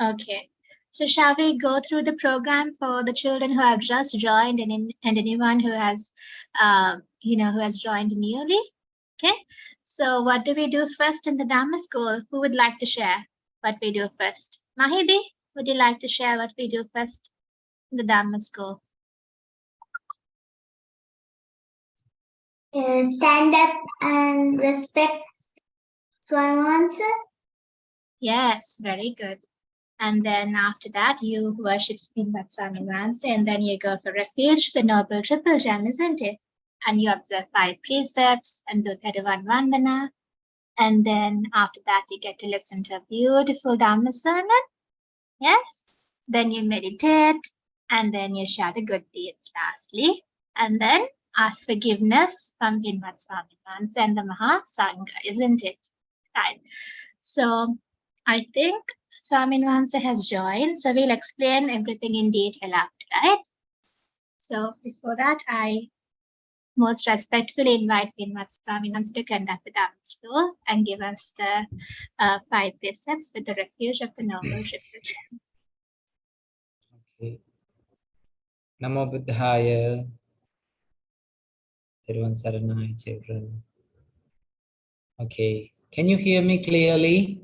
Okay. So shall we go through the program for the children who have just joined and anyone who has, who has joined newly? Okay. So what do we do first in the Dhamma school? Who would like to share what we do first? Mahidi, would you like to share what we do first in the Dhamma school? Stand up and respect Swamansa. Yes, very good. And then after that, you worship Swaminvansa, and then you go for refuge, the noble triple gem, isn't it? And you observe 5 precepts and do Pedavan Vandana. And then after that, you get to listen to a beautiful Dhamma sermon. Yes. Then you meditate, and then you share the good deeds lastly. And then ask forgiveness from Pinvat Swaminvansa and the Maha Sangha, isn't it? Right. So I think Swaminvansa has joined, so we'll explain everything in detail after, right? So before that, I most respectfully invite Pinvat Swaminvansa to conduct the Dhamma school and give us the 5 precepts with the refuge of the noble triple gem. Okay. Namo Buddhaya. Thiruvan Saranai, children. Okay. Can you hear me clearly?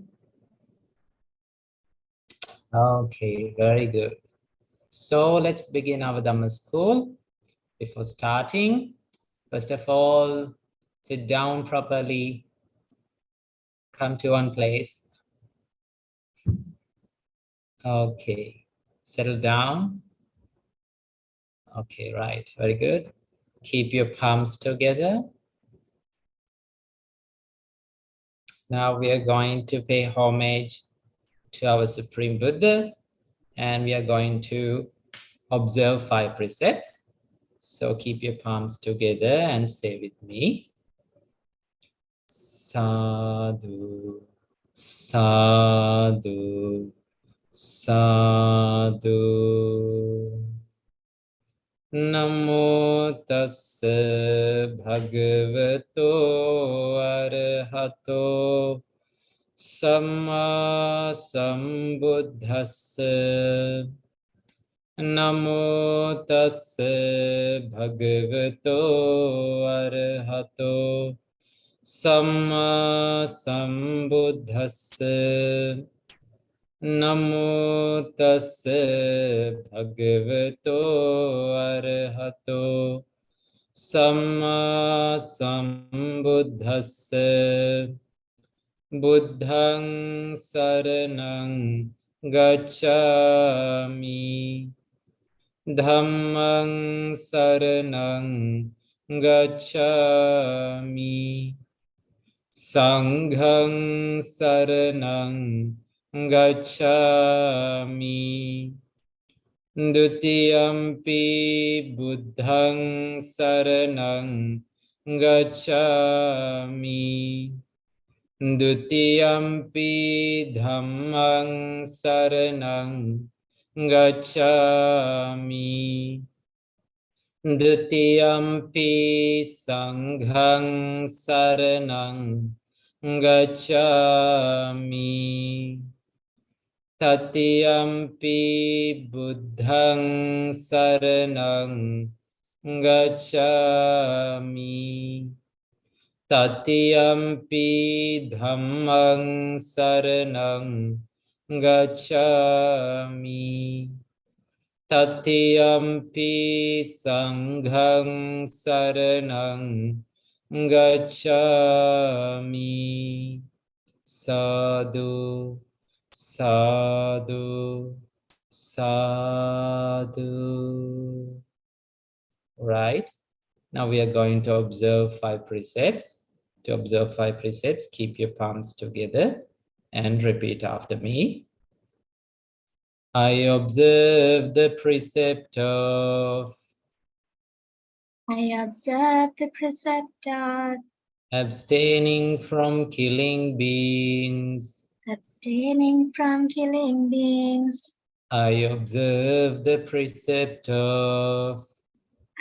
Okay, very good. So let's begin our Dhamma school. Before starting, first of all, sit down properly. Come to one place. Okay. Settle down. Okay, right. Very good. Keep your palms together. Now we are going to pay homage to our Supreme Buddha, and we are going to observe 5 precepts. So keep your palms together and say with me. Sadhu, sadhu, sadhu. Namo tassa bhagavato arahato samma sambuddhassa. Namo tassa bhagavato arahato samma sambuddhassa. Namo tassa bhagavato arahato samma sambuddhassa. Buddhang saranang gacchami. Dhammang saranang gacchami. Sanghang saranang gacchami. Dutiyampi buddhang saranang gacchami. Dutiyampi dhammang saranang gacchami. Dutiyampi sanghang saranang gacchami. Tatiyampi buddhang saranang gacchami. Tatiyampi dhammang saranang gacchami. Tatiyampi sanghang saranang gacchami. Sadhu, sadhu, sadhu. Right? Now we are going to observe 5 precepts. To observe 5 precepts, keep your palms together and repeat after me. I observe the precept of I observe the precept of abstaining from killing beings. abstaining from killing beings. I observe the precept of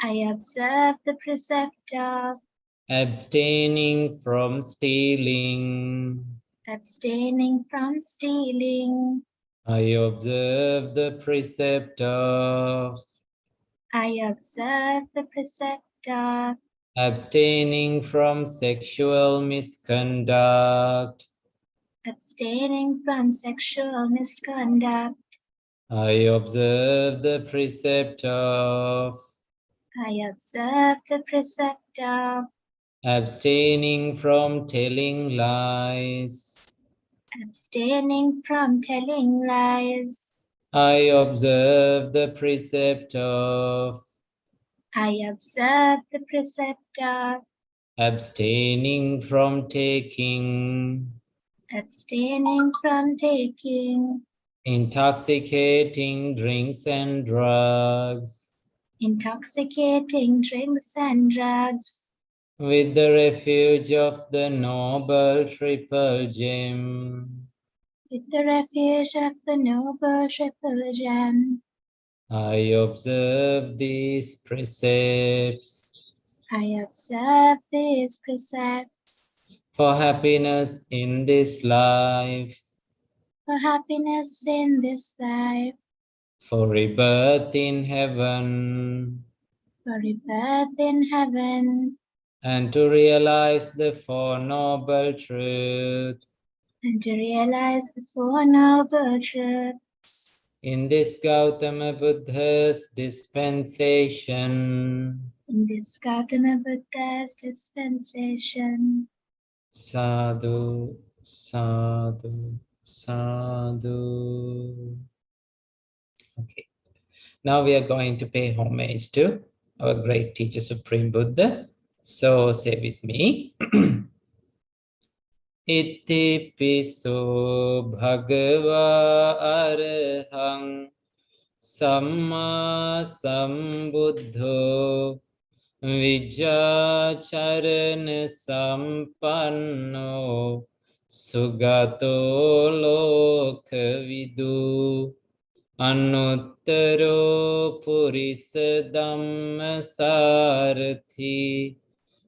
I observe the precept of abstaining from stealing. abstaining from stealing. I observe the precept of I observe the precept of abstaining from sexual misconduct. abstaining from sexual misconduct. I observe the precept of I observe the precept of abstaining from telling lies. abstaining from telling lies. I observe the precept of I observe the precept of abstaining from taking abstaining from taking intoxicating drinks and drugs intoxicating drinks and drugs with the refuge of the noble triple gem. with the refuge of the noble triple gem. I observe these precepts I observe these precepts for happiness in this life, for happiness in this life, for rebirth in heaven, for rebirth in heaven, and to realize the Four Noble Truths. and to realize the Four Noble Truths. In this Gautama Buddha's dispensation, In this Gautama Buddha's dispensation. sadhu, sadhu, sadhu. Okay, now we are going to pay homage to our great teacher, Supreme Buddha. So say with me. Iti piso bhagava arahang samma sambuddho vijacharana sampanno sugato lokvidu anuttaro purisa dhamma sarathi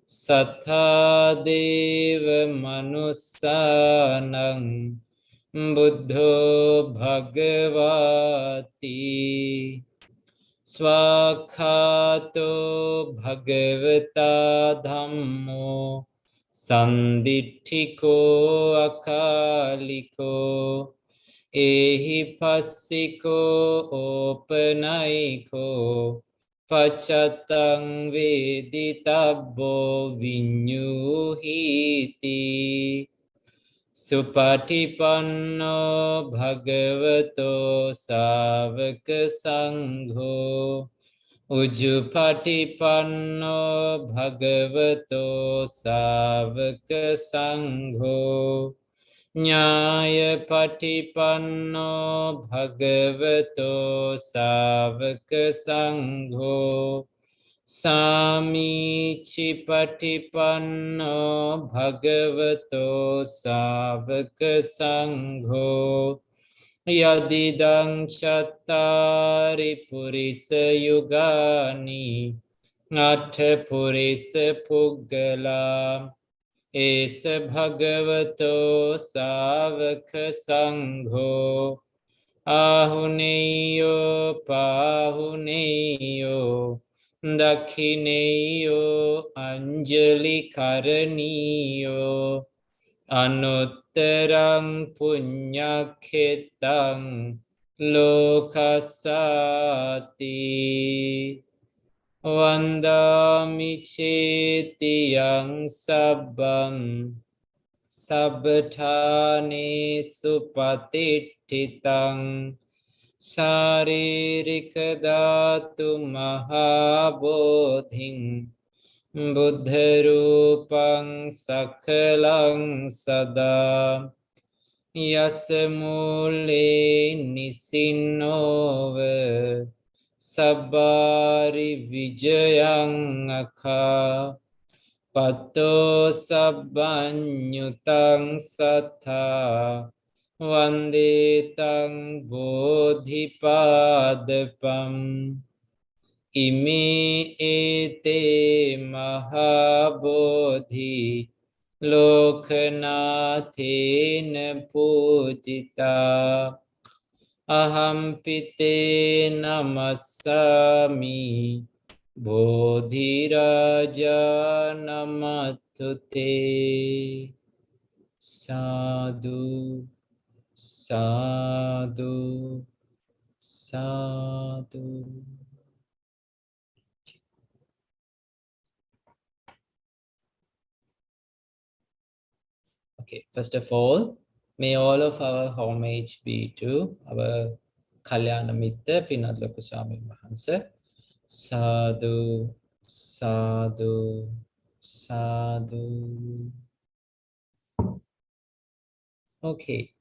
Satha deva manussanang buddho bhagavati swakhato bhagavata dhammo sanditthiko akaliko ehi passiko opanayiko Pachatang veditabbo vinyuhiti Supatipanno bhagavato savaka sangho Ujupatipanno bhagavato savaka sangho Nyaya patipanno bhagavato savaka sangho Samichi patipanno bhagavato savaka sangho Yadidang chattari purisa yugani Atha purisa puggala Esa bhagavato savaka sangho ahuneyo pahuneyo dakhineyo anjali karaniyo anuttarang punyakhetang lokasati Vandami chetiyang sabbang sabbatani supatitthitang saririka dhatu mahabodhing buddharupang sakhalang sada yasamule nisinove Sabari Vijayang Akha Pato Sabbanyutang Satha Vande Tang Bodhipadapam Ime Ete Mahabodhi Lokanathena Pujita aham pite namasami bodhiraja namatute. Sadhu, sadhu, sadhu. Okay, first of all, may all of our homage be to our Kalyana Mitta Pinat Lokaswami Mahansa. Sadhu, sadhu, sadhu. Okay.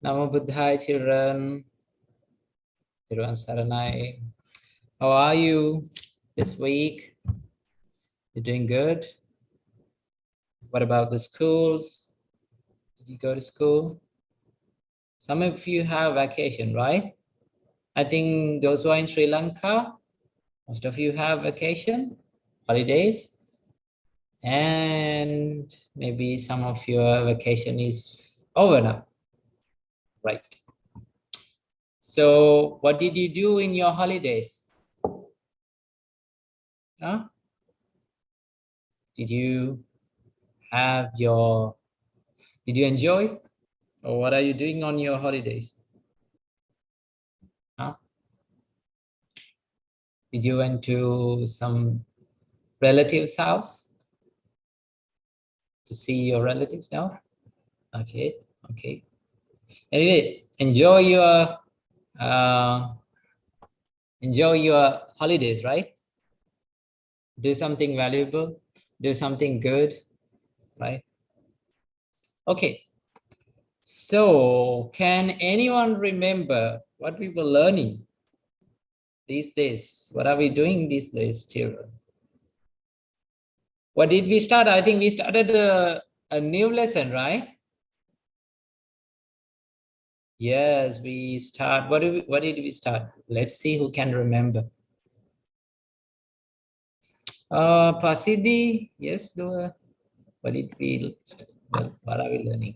Namo Buddhaya, children. Thiruvan Saranai. How are you this week? You're doing good? What about the schools? Did you go to school? Some of you have vacation, right? I think those who are in Sri Lanka, most of you have vacation, holidays, and maybe some of your vacation is over now, right? So what did you do in your holidays? Huh? Did you enjoy? Or what are you doing on your holidays? Huh? Did you went to some relative's house to see your relatives now? Okay, okay. Anyway, enjoy your holidays, right? Do something valuable, do something good, right? Okay. So can anyone remember what we were learning these days? What are we doing these days, children? What did we start? I think we started a new lesson, right? Yes, we start. What did we start? Let's see who can remember. Pasidi, yes, what did we what are we learning?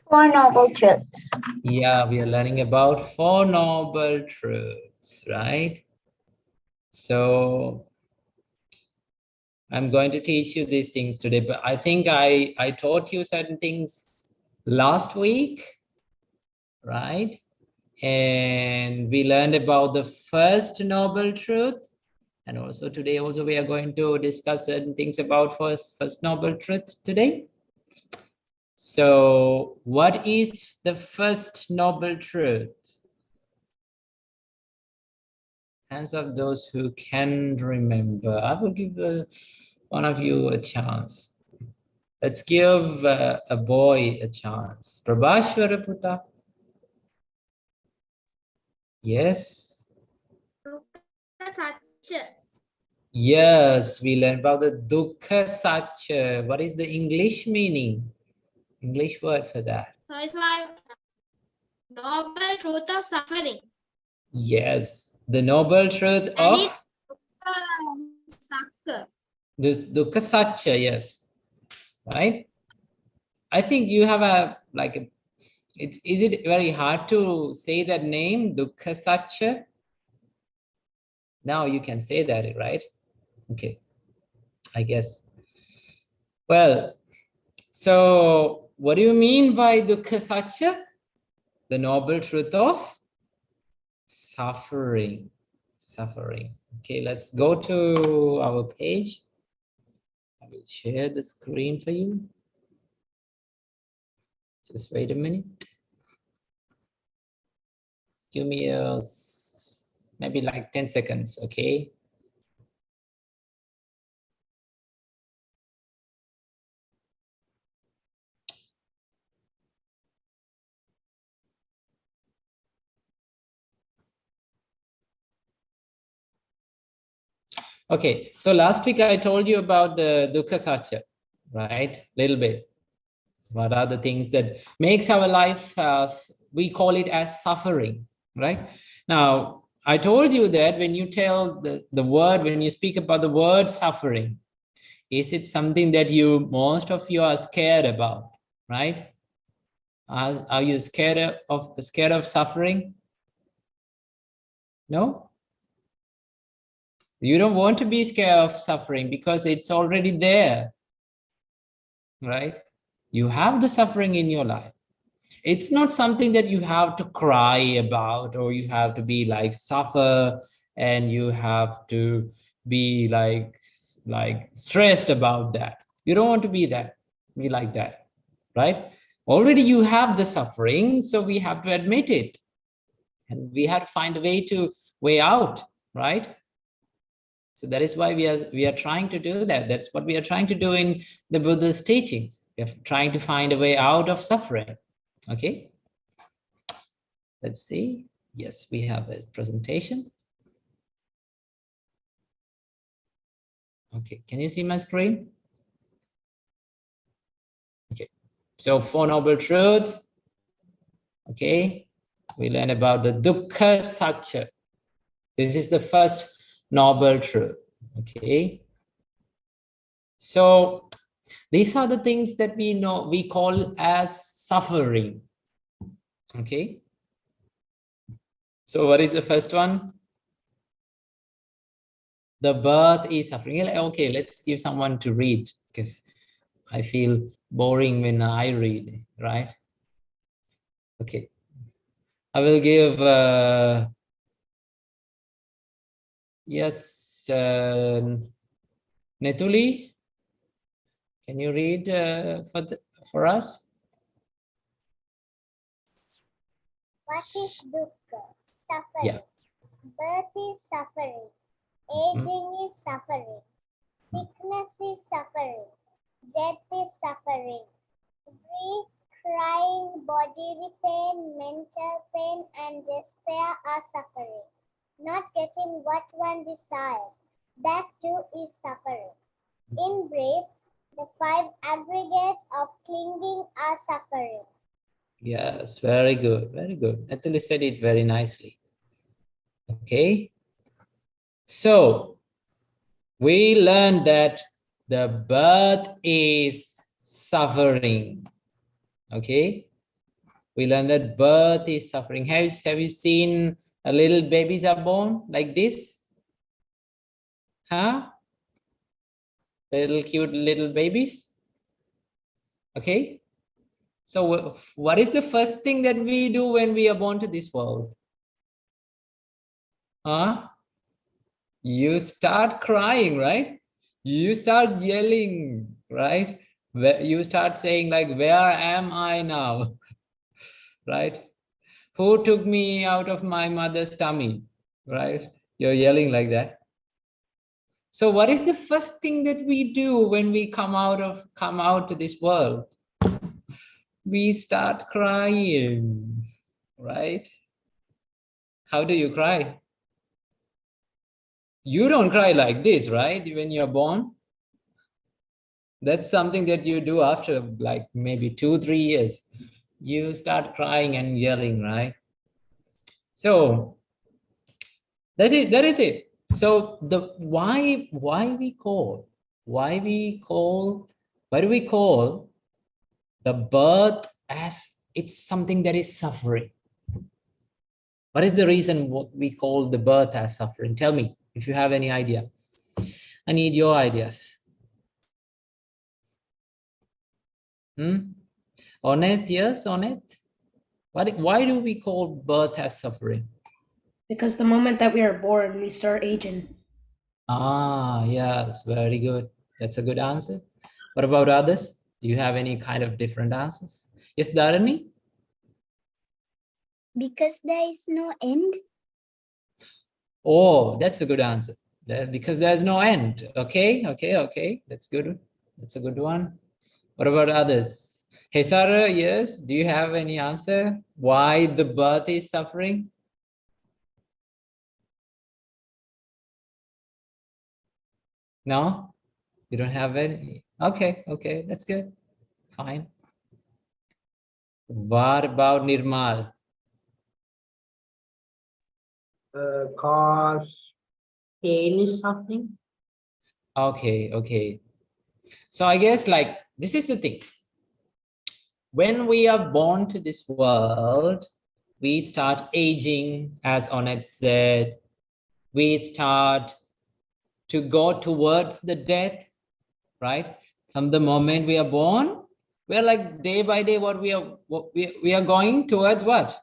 Four Noble Truths. Yeah, we are learning about Four Noble Truths, right? So I'm going to teach you these things today, but I think I taught you certain things last week, right? And we learned about the first noble truth. And also today also we are going to discuss certain things about first noble truth today. So what is the first noble truth? Hands up those who can remember. I will give one of you a chance. Let's give a boy a chance. Prabhashwara Puta. Yes. Yes, we learned about the Dukkha Satcha. What is the English meaning? English word for that? So it's like noble truth of suffering. Yes, the noble truth And of it's Dukkha. this Dukkha Satcha, yes. Right? I think you have is it very hard to say that name, Dukkha Satcha? Now you can say that, right? Okay, I guess. Well, so what do you mean by Dukkha Satcha? The noble truth of suffering. Suffering. Okay, let's go to our page. I will share the screen for you. Just wait a minute. Give me maybe like 10 seconds, okay? Okay, so last week I told you about the Dukkha Satcha, right? Little bit. What are the things that makes our life, we call it as suffering, right? Now, I told you that when you tell the word, when you speak about the word suffering, is it something that most of you are scared about, right? Are you scared of suffering? No? You don't want to be scared of suffering because it's already there, right? You have the suffering in your life. It's not something that you have to cry about, or you have to be like suffer and you have to be like stressed about that. You don't want to be like that, right? Already you have the suffering, so we have to admit it. And we have to find a way out, right? So that is why we are trying to do that. That's what we are trying to do in the Buddha's teachings. We are trying to find a way out of suffering. Okay. Let's see. Yes, we have this presentation. Okay, can you see my screen? Okay, so 4 Noble Truths. Okay, we learn about the Dukkha Satya. This is the first Noble Truth. Okay, so these are the things that we call as suffering. Okay, so what is the first one? The birth is suffering. Okay, let's give someone to read because I feel boring when I read, right? Okay, I will give yes, Netuli, can you read for us? What is dukkha? Suffering. Yeah. Birth is suffering. Aging is suffering. Sickness is suffering. Death is suffering. Grief, crying, bodily pain, mental pain, and despair are suffering. Not getting what one desires, that too is suffering. In brief, the 5 aggregates of clinging are suffering. Yes, very good, very good. Nathalie said it very nicely. Okay, so we learned that the birth is suffering. Okay, we learned that birth is suffering. Have you seen a little babies are born like this? Huh? Little cute little babies. Okay, so what is the first thing that we do when we are born to this world? Huh? You start crying, right? You start yelling, right? You start saying like, where am I now? Right? Who took me out of my mother's tummy? Right? You're yelling like that. So what is the first thing that we do when we come out to this world? We start crying, right? How do you cry? You don't cry like this, right? When you're born. That's something that you do after like maybe 2-3 years. You start crying and yelling, right? So that is it. So why do we call the birth as it's something that is suffering? What is the reason what we call the birth as suffering? Tell me if you have any idea. I need your ideas. Onet, yes, Onet. Why do we call birth as suffering? Because the moment that we are born, we start aging. Ah, yes, very good. That's a good answer. What about others? Do you have any kind of different answers? Yes, Dharani? Because there is no end. Oh, that's a good answer. Because there's no end. Okay. That's good. That's a good one. What about others? Hey, Sarah, yes. Do you have any answer? Why the birth is suffering? No? You don't have any? Okay. That's good. Fine. What about Nirmal? Cause pain is suffering. Okay. So I guess like this is the thing. when we are born to this world, we start aging, as Onet said. We start to go towards the death, right? From the moment we are born, we're like day by day what we are going towards what?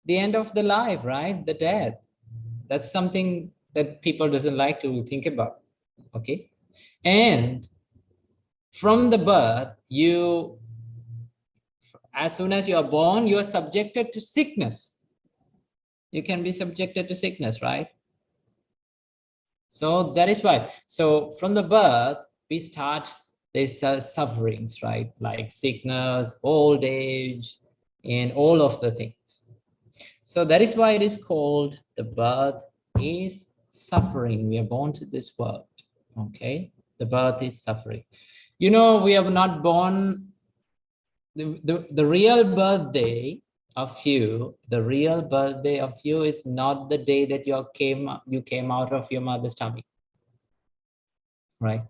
The end of the life, right? The death. That's something that people doesn't like to think about, okay? And from the birth, as soon as you are born, you are subjected to sickness. You can be subjected to sickness, right? So that is why. So from the birth, we start these sufferings, right? Like sickness, old age, and all of the things. So that is why it is called the birth is suffering. We are born to this world, okay? The birth is suffering. You know, we are not born, the real birthday of you, the real birthday of you is not the day that you came out of your mother's tummy, right?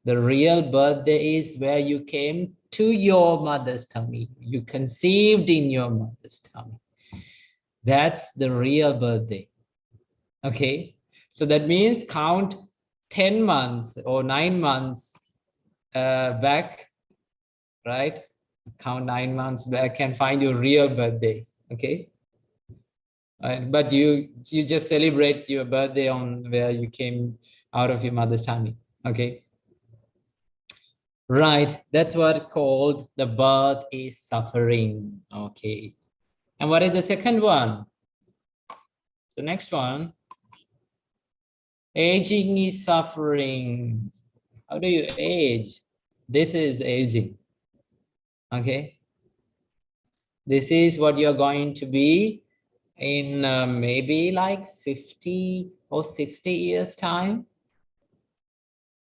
The real birthday is where you came to your mother's tummy. You conceived in your mother's tummy. That's the real birthday, okay? So that means count 10 months or 9 months back, right? Count 9 months back and find your real birthday, okay? But you just celebrate your birthday on where you came out of your mother's tummy, okay? Right, that's what called the birth is suffering, okay? And what is the second one? The next one, aging is suffering. How do you age? This is aging, okay? This is what you're going to be in maybe like 50 or 60 years time.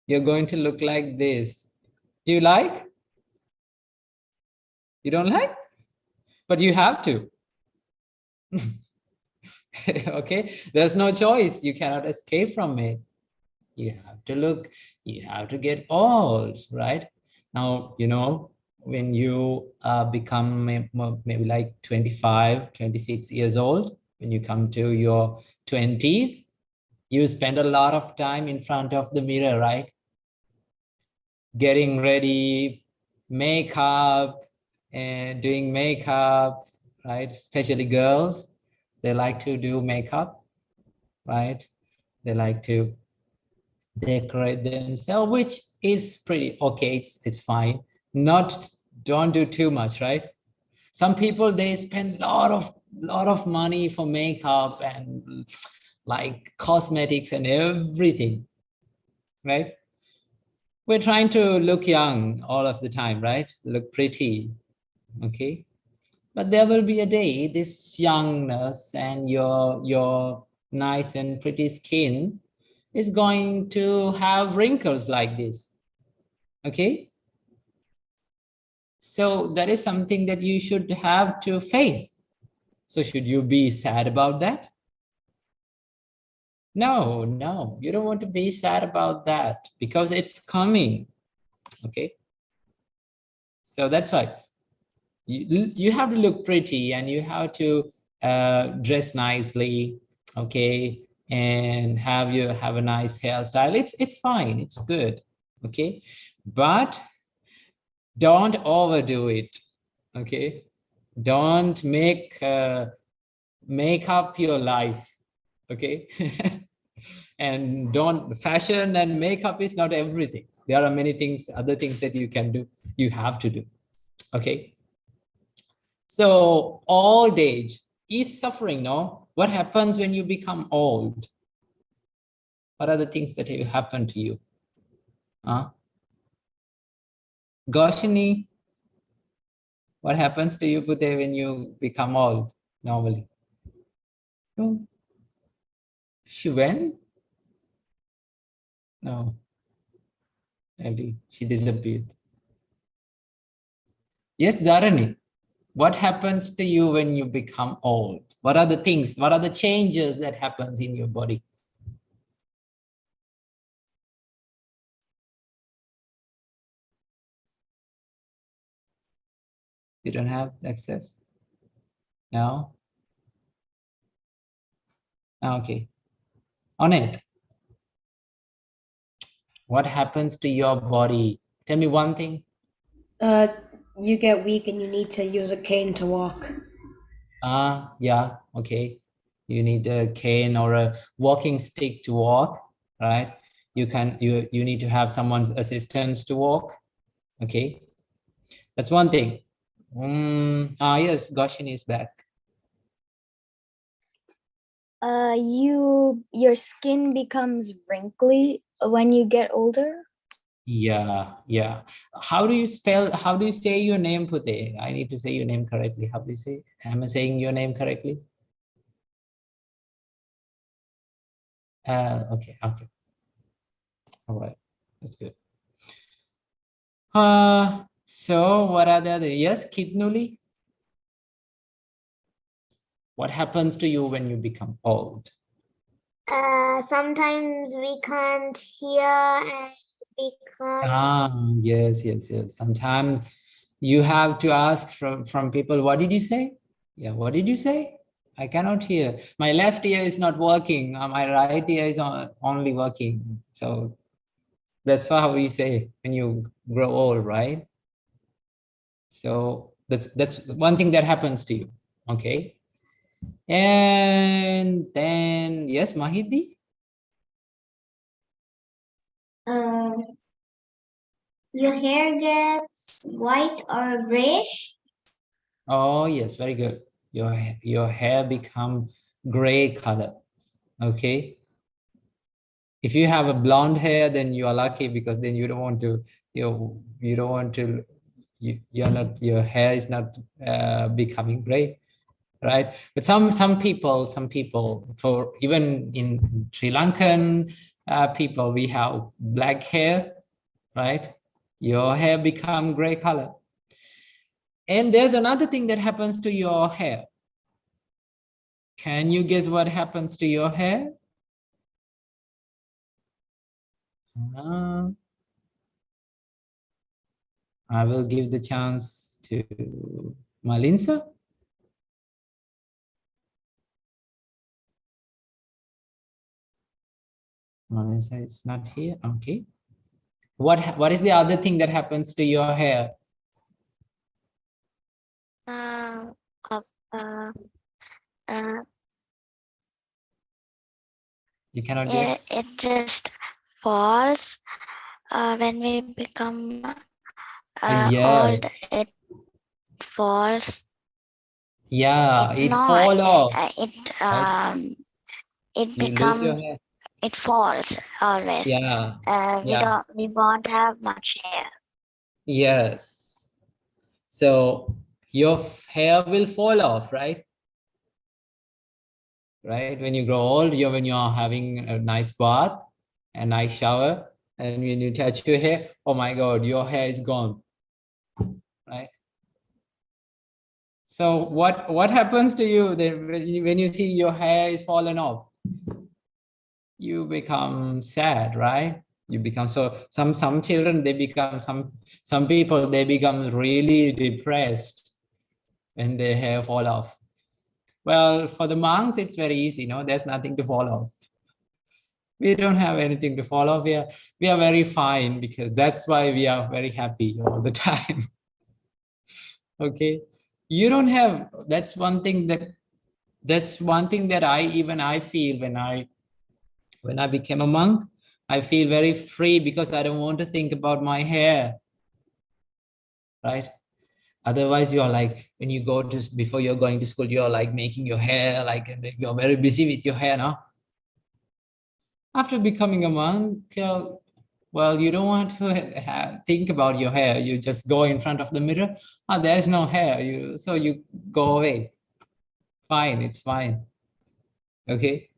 You're going to look like this. Do you like? You don't like? But you have to. Okay, there's no choice. You cannot escape from it. You have to look, you have to get old, right? Now, you know, when you become maybe like 25, 26 years old, when you come to your 20s, you spend a lot of time in front of the mirror, right? Getting ready, makeup, and doing makeup, right? Especially girls, they like to do makeup, right? They like to decorate themselves, which is pretty okay. It's fine. Don't do too much, right? Some people, they spend lot of money for makeup and like cosmetics and everything, right? We're trying to look young all of the time, right? Look pretty, okay? But there will be a day this youngness and your nice and pretty skin is going to have wrinkles like this, okay? So that is something that you should have to face. So should you be sad about that? No, you don't want to be sad about that because it's coming, okay? So that's why you have to look pretty and you have to dress nicely, okay? And have a nice hairstyle. It's fine, it's good, okay? But don't overdo it, okay? Don't make up your life, okay? And don't, fashion and makeup is not everything. There are many things, other things that you can do, you have to do, okay? So old age is suffering, no? What happens when you become old? What are the things that will happen to you? Goshini, what happens to you, Pute, when you become old normally? No. She went? No. Maybe she disappeared. Yes, Zarani. What happens to you when you become old? What are the things? What are the changes that happens in your body? You don't have access? No? Okay. On it. What happens to your body? Tell me one thing. You get weak and you need to use a cane to walk. Yeah, okay. You need a cane or a walking stick to walk, right? You need to have someone's assistance to walk. Okay. That's one thing. Yes, Goshin is back. Your skin becomes wrinkly when you get older. Yeah. How do you say your name, Pute? I need to say your name correctly. How do you say? Am I saying your name correctly? Okay. All right. That's good. So what are the other? Yes, Kidnuli? What happens to you when you become old? Sometimes we can't hear and we can't. Yes. Sometimes you have to ask from people, what did you say? Yeah, what did you say? I cannot hear. My left ear is not working. My right ear is only working. So that's how we say when you grow old, right? So that's one thing that happens to you. Okay. And then yes, Mahidi. Your hair gets white or grayish. Oh yes, very good. Your hair become gray color. Okay. If you have a blonde hair, then you are lucky, because then you don't want to your hair is not becoming gray, right? But some people for even in Sri Lankan people, we have black hair, right? Your hair become gray color. And there's another thing that happens to your hair. Can you guess what happens to your hair? I will give the chance to Malinsa. Malinsa is not here. Okay. What is the other thing that happens to your hair? You cannot guess? It just falls when we become Yes. old. It falls. Yeah, it No, fall off. it You lose your hair. it falls always. Yeah. We won't have much hair. Yes. So your hair will fall off, right? Right. When you grow old, when you are having a nice bath, a nice shower, and when you touch your hair, oh my God, your hair is gone. Right. So what happens to you then when you see your hair is fallen off? You become sad, right? You become some children, they become some people, they become really depressed when their hair fall off. Well, for the monks, it's very easy, there's nothing to fall off. We don't have anything to fall off. We are very fine, because that's why we are very happy all the time. Okay. You don't have, that's one thing that I feel when I became a monk. I feel very free, because I don't want to think about my hair, right? Otherwise, you're like, when you go to, before you're going to school, you're like making your hair, like you're very busy with your hair, no? After becoming a monk, well, you don't want to think about your hair. You just go in front of the mirror. There's no hair. So you go away. Fine, it's fine. Okay.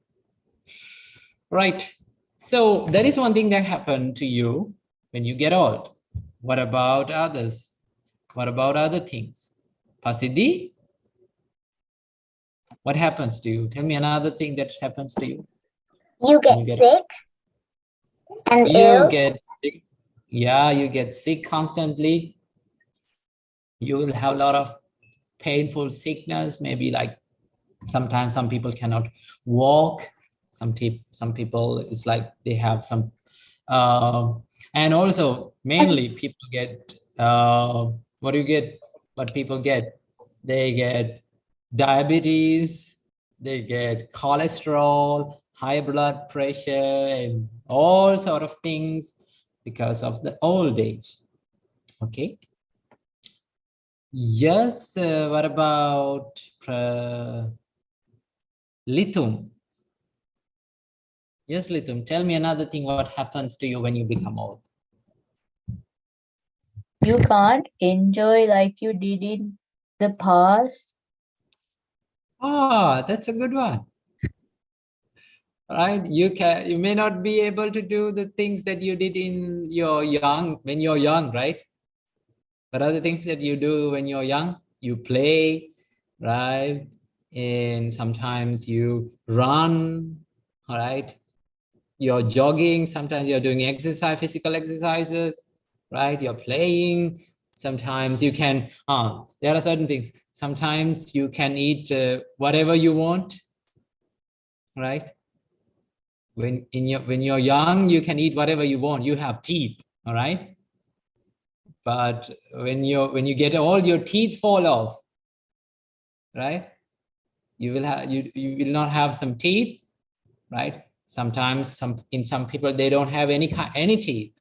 Right. So that is one thing that happened to you when you get old. What about others? What about other things? Pasidi? What happens to you? Tell me another thing that happens to you. You get sick and you ill. get sick. Yeah, you get sick constantly. You will have a lot of painful sickness, maybe like sometimes some people cannot walk. Some people, it's like they have some, and also mainly people get, what people get? They get diabetes, they get cholesterol, high blood pressure, and all sort of things because of the old age. Okay. Yes, what about Litum? Yes, Litum, tell me another thing. What happens to you when you become old? You can't enjoy like you did in the past. Ah, that's a good one. Right? You may not be able to do the things that you did in your when you're young, right? But other things that you do when you're young, you play, right? And sometimes you run, all right? You're jogging, sometimes you're doing exercise, physical exercises, right? You're playing. Sometimes you can, there are certain things. Sometimes you can eat whatever you want, right? When you're young, you can eat whatever you want. You have teeth, all right? But when you get old, your teeth fall off, right? You will not have some teeth, right? Sometimes in some people they don't have any teeth,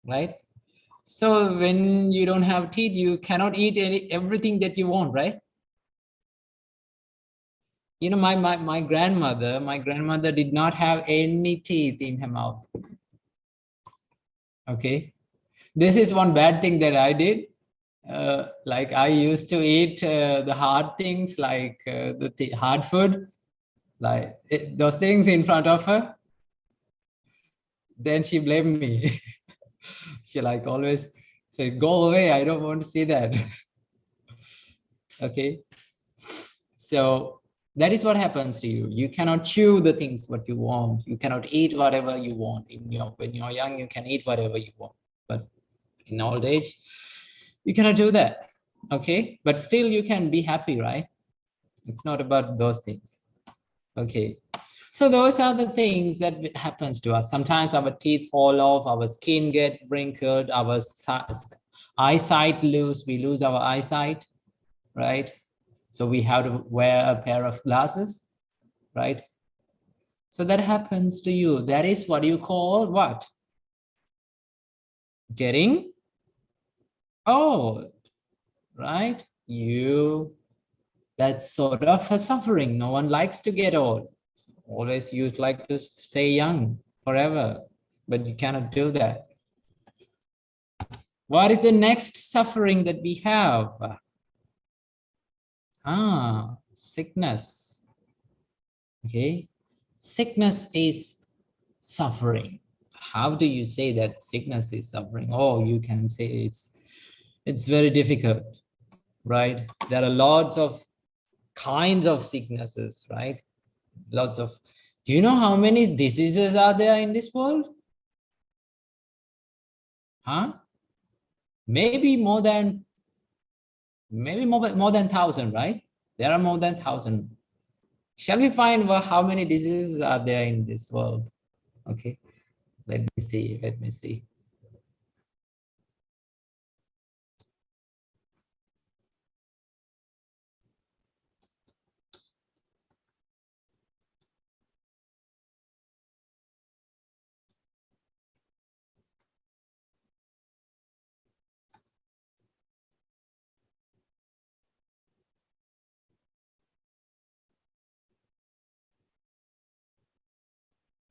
right? So when you don't have teeth, you cannot eat everything that you want, right? You know, my grandmother did not have any teeth in her mouth. Okay, this is one bad thing that I did. Like I used to eat the hard things, like the hard food, like those things in front of her. Then she blamed me. She like always said, "Go away! I don't want to see that." Okay, so that is what happens to you. You cannot chew the things what you want. You cannot eat whatever you want. When you're young, you can eat whatever you want, but in old age, you cannot do that. Okay, but still you can be happy, right? It's not about those things. Okay, so those are the things that happens to us. Sometimes our teeth fall off, our skin get wrinkled, our eyesight we lose our eyesight, right? So we have to wear a pair of glasses, right? So that happens to you. That is what you call what? Getting old, right? That's sort of a suffering. No one likes to get old. Always you'd like to stay young forever, but you cannot do that. What is the next suffering that we have? Sickness. Okay, sickness is suffering. How do you say that sickness is suffering? Oh, you can say it's very difficult, right? There are lots of kinds of sicknesses, right? Lots of. Do you know how many diseases are there in this world? Maybe more than 1,000, right? There are more than 1,000. Shall we find how many diseases are there in this world? Okay, let me see.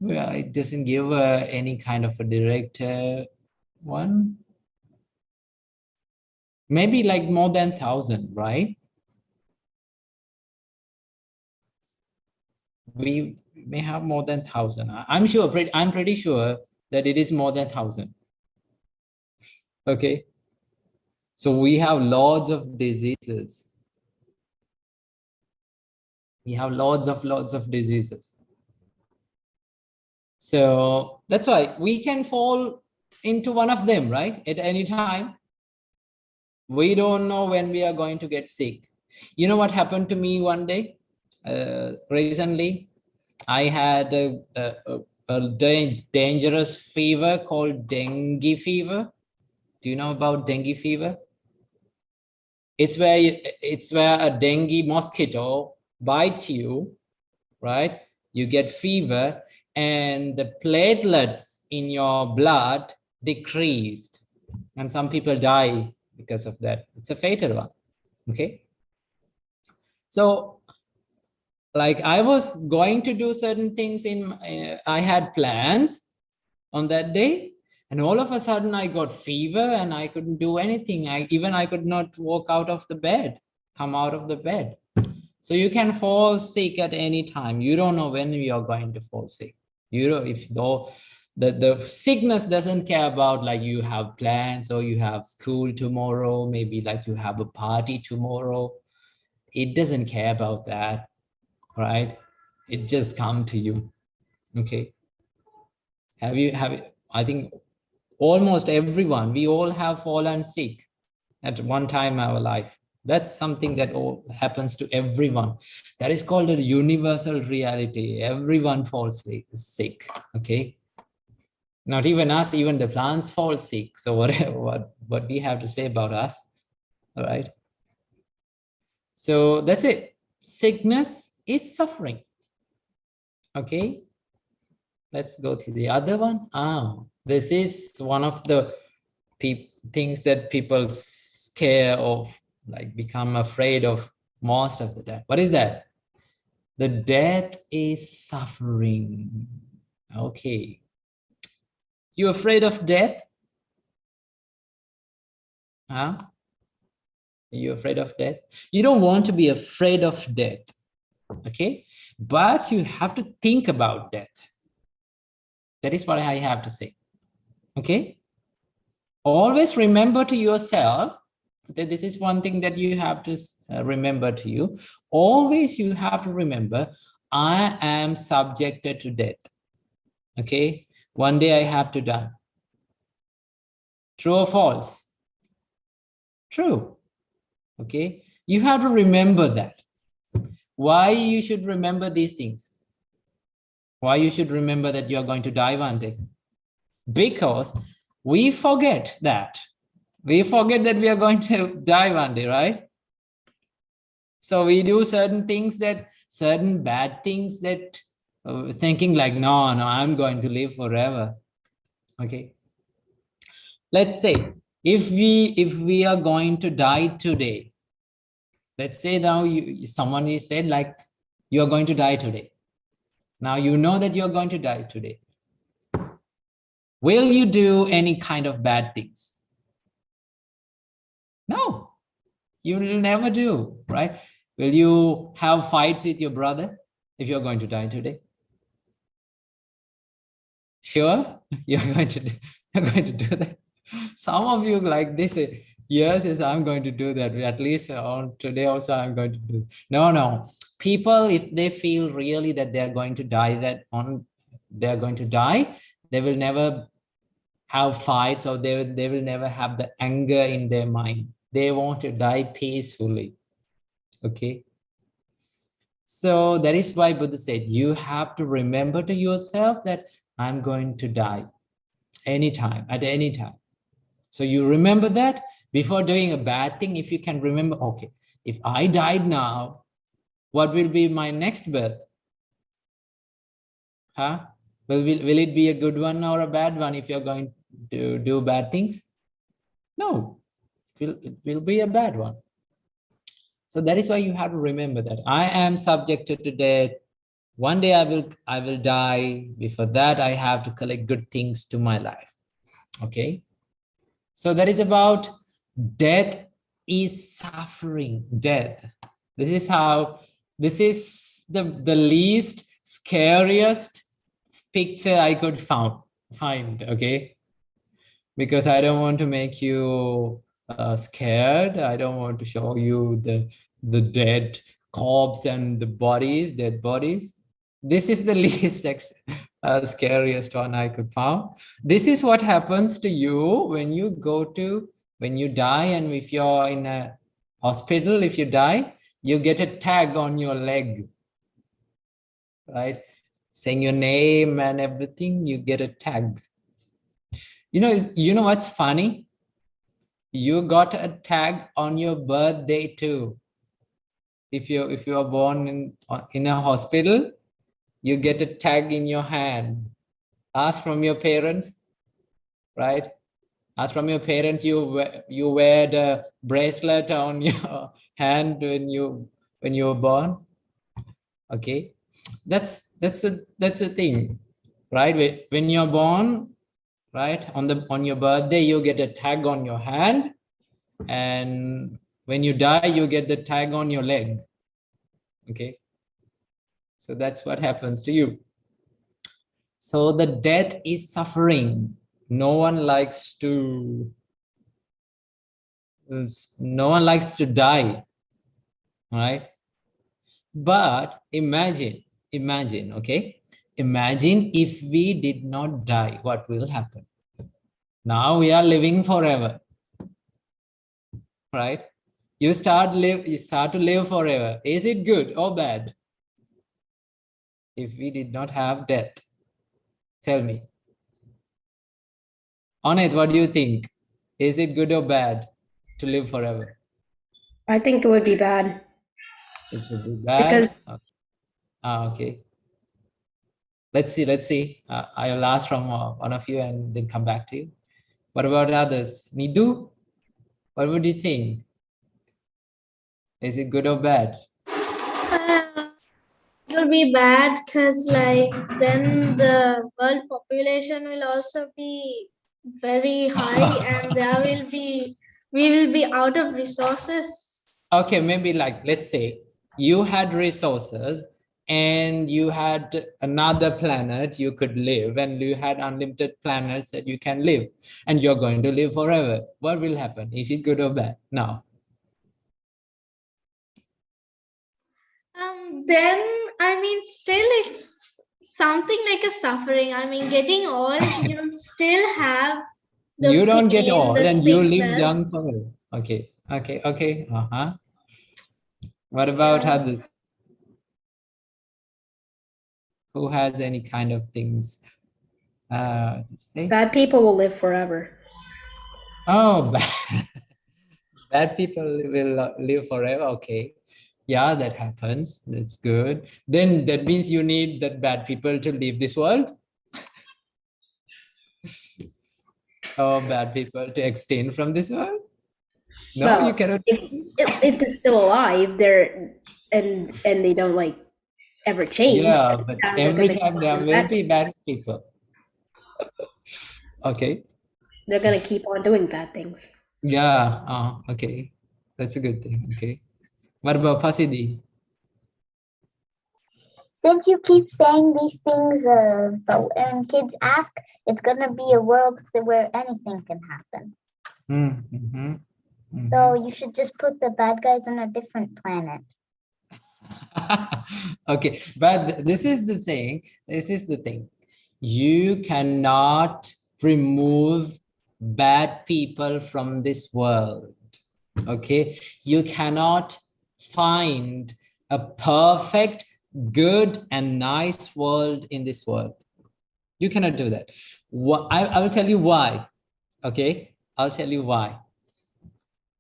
Well, it doesn't give any kind of a direct one. Maybe like more than 1,000, right? We may have more than 1,000. I'm pretty sure that it is more than 1,000. Okay. So we have lots of diseases. We have lots of diseases. So that's why we can fall into one of them, right? At any time. we don't know when we are going to get sick. You know what happened to me one day? Recently, I had a dangerous fever called dengue fever. Do you know about dengue fever? It's where a dengue mosquito bites you, right? You get fever and the platelets in your blood decreased, and some people die because of that. It's a fatal one. Okay. So like I was going to do certain things I had plans on that day, and all of a sudden I got fever and I couldn't do anything. I could not walk out of the bed, come out of the bed. So you can fall sick at any time. You don't know when you are going to fall sick. You know, if though the sickness doesn't care about like you have plans or you have school tomorrow, maybe like you have a party tomorrow. It doesn't care about that, right? It just come to you. Okay. Have you I think almost everyone, we all have fallen sick at one time in our life. That's something that all happens to everyone. That is called a universal reality. Everyone falls sick. Okay. Not even us, even the plants fall sick. So what we have to say about us. All right. So that's it. Sickness is suffering. Okay. Let's go to the other one. This is one of the things that people scare of, like become afraid of most of the time. What is that? The death is suffering. Okay. You afraid of death? Huh? Are you afraid of death? You don't want to be afraid of death. Okay. But you have to think about death. That is what I have to say. Okay. Always remember to yourself that this is one thing that you have to remember to you. Always you have to remember, I am subjected to death. Okay. One day I have to die. True or false? True. Okay. You have to remember that. Why you should remember these things? Why you should remember that you're going to die one day? Because we forget that. We forget that we are going to die one day, right? So we do certain things certain bad things that thinking like, no, I'm going to live forever. Okay. Let's say if we are going to die today, let's say now someone is said like, you're going to die today. Now you know that you're going to die today. Will you do any kind of bad things? No, you will never do, right? Will you have fights with your brother if you're going to die today? Sure, you're going to do that. Some of you like this, yes, I'm going to do that. At least on today also I'm going to do. No. People, if they feel really that they're going to die, they're going to die, they will never have fights, or they will never have the anger in their mind. They want to die peacefully. Okay. So that is why Buddha said, you have to remember to yourself that I'm going to die anytime, at any time. So you remember that before doing a bad thing. If you can remember, okay, if I died now, what will be my next birth? Huh? Will it be a good one or a bad one if you're going to do bad things? No, it will be a bad one. So that is why you have to remember that I am subjected to death. One day I will die. Before that, I have to collect good things to my life. Okay. So that is about death is suffering. Death. This is the least scariest picture I could find. Okay. Because I don't want to make you scared. I don't want to show you the dead corpse and the dead bodies. This is the least scariest one I could find. This is what happens to you when you go to When you die, and if you're in a hospital, if you die, you get a tag on your leg, right? Saying your name and everything, you get a tag. You know what's funny? You got a tag on your birthday too. If you are born in a hospital, you get a tag in your hand. Ask from your parents, right? Ask from your parents. You wear the bracelet on your hand when you were born. Okay, that's the thing, right? When you're born, right, on your birthday, you get a tag on your hand, and when you die, you get the tag on your leg. Okay, so that's what happens to you. So the death is suffering. No one likes to die, right? But imagine, okay, imagine if we did not die, what will happen? Now we are living forever, right? You start to live forever. Is it good or bad? If we did not have death, tell me. Anit, what do you think? Is it good or bad to live forever? I think it would be bad. It would be bad. Because Okay. Let's see. I will ask from one of you and then come back to you. What about others? Nidu, what would you think? Is it good or bad? It will be bad because like then the world population will also be very high and we will be out of resources. Okay, maybe like, let's say you had resources and you had another planet you could live, and you had unlimited planets that you can live, and you're going to live forever. What will happen? Is it good or bad? No. Then I mean still it's something like a suffering. I mean getting old, you'll still have the You don't get pain, old the and you live young sickness. forever. Okay. Uh-huh. What about others? Who has any kind of things? Say. bad people will live forever. Oh, bad people will live forever. Okay. Yeah, that happens. That's good. Then that means you need that bad people to leave this world. Or bad people to extend from this world. No, Well, you cannot. if they're still alive, and they don't like ever change. Yeah, but they're every gonna time keep there on will doing be bad people. Okay. They're gonna keep on doing bad things. Yeah. Okay. That's a good thing. Okay. What about Pasidi? Since you keep saying these things, but when kids ask, it's gonna be a world where anything can happen. So you should just put the bad guys on a different planet. Okay, but this is the thing. You cannot remove bad people from this world. Okay, you cannot find a perfect, good and nice world in this world. You cannot do that. I will tell you why. Okay, I'll tell you why.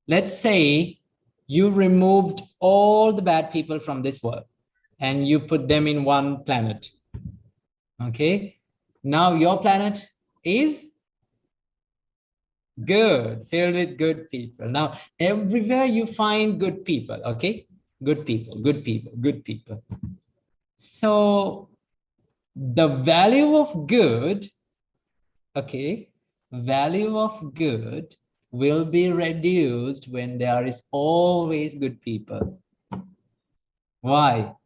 Let's say you removed all the bad people from this world and you put them in one planet. Okay, now your planet is good, filled with good people. Now everywhere you find good people. Okay, good people. So the value of good, okay, value of good will be reduced when there is always good people. Why?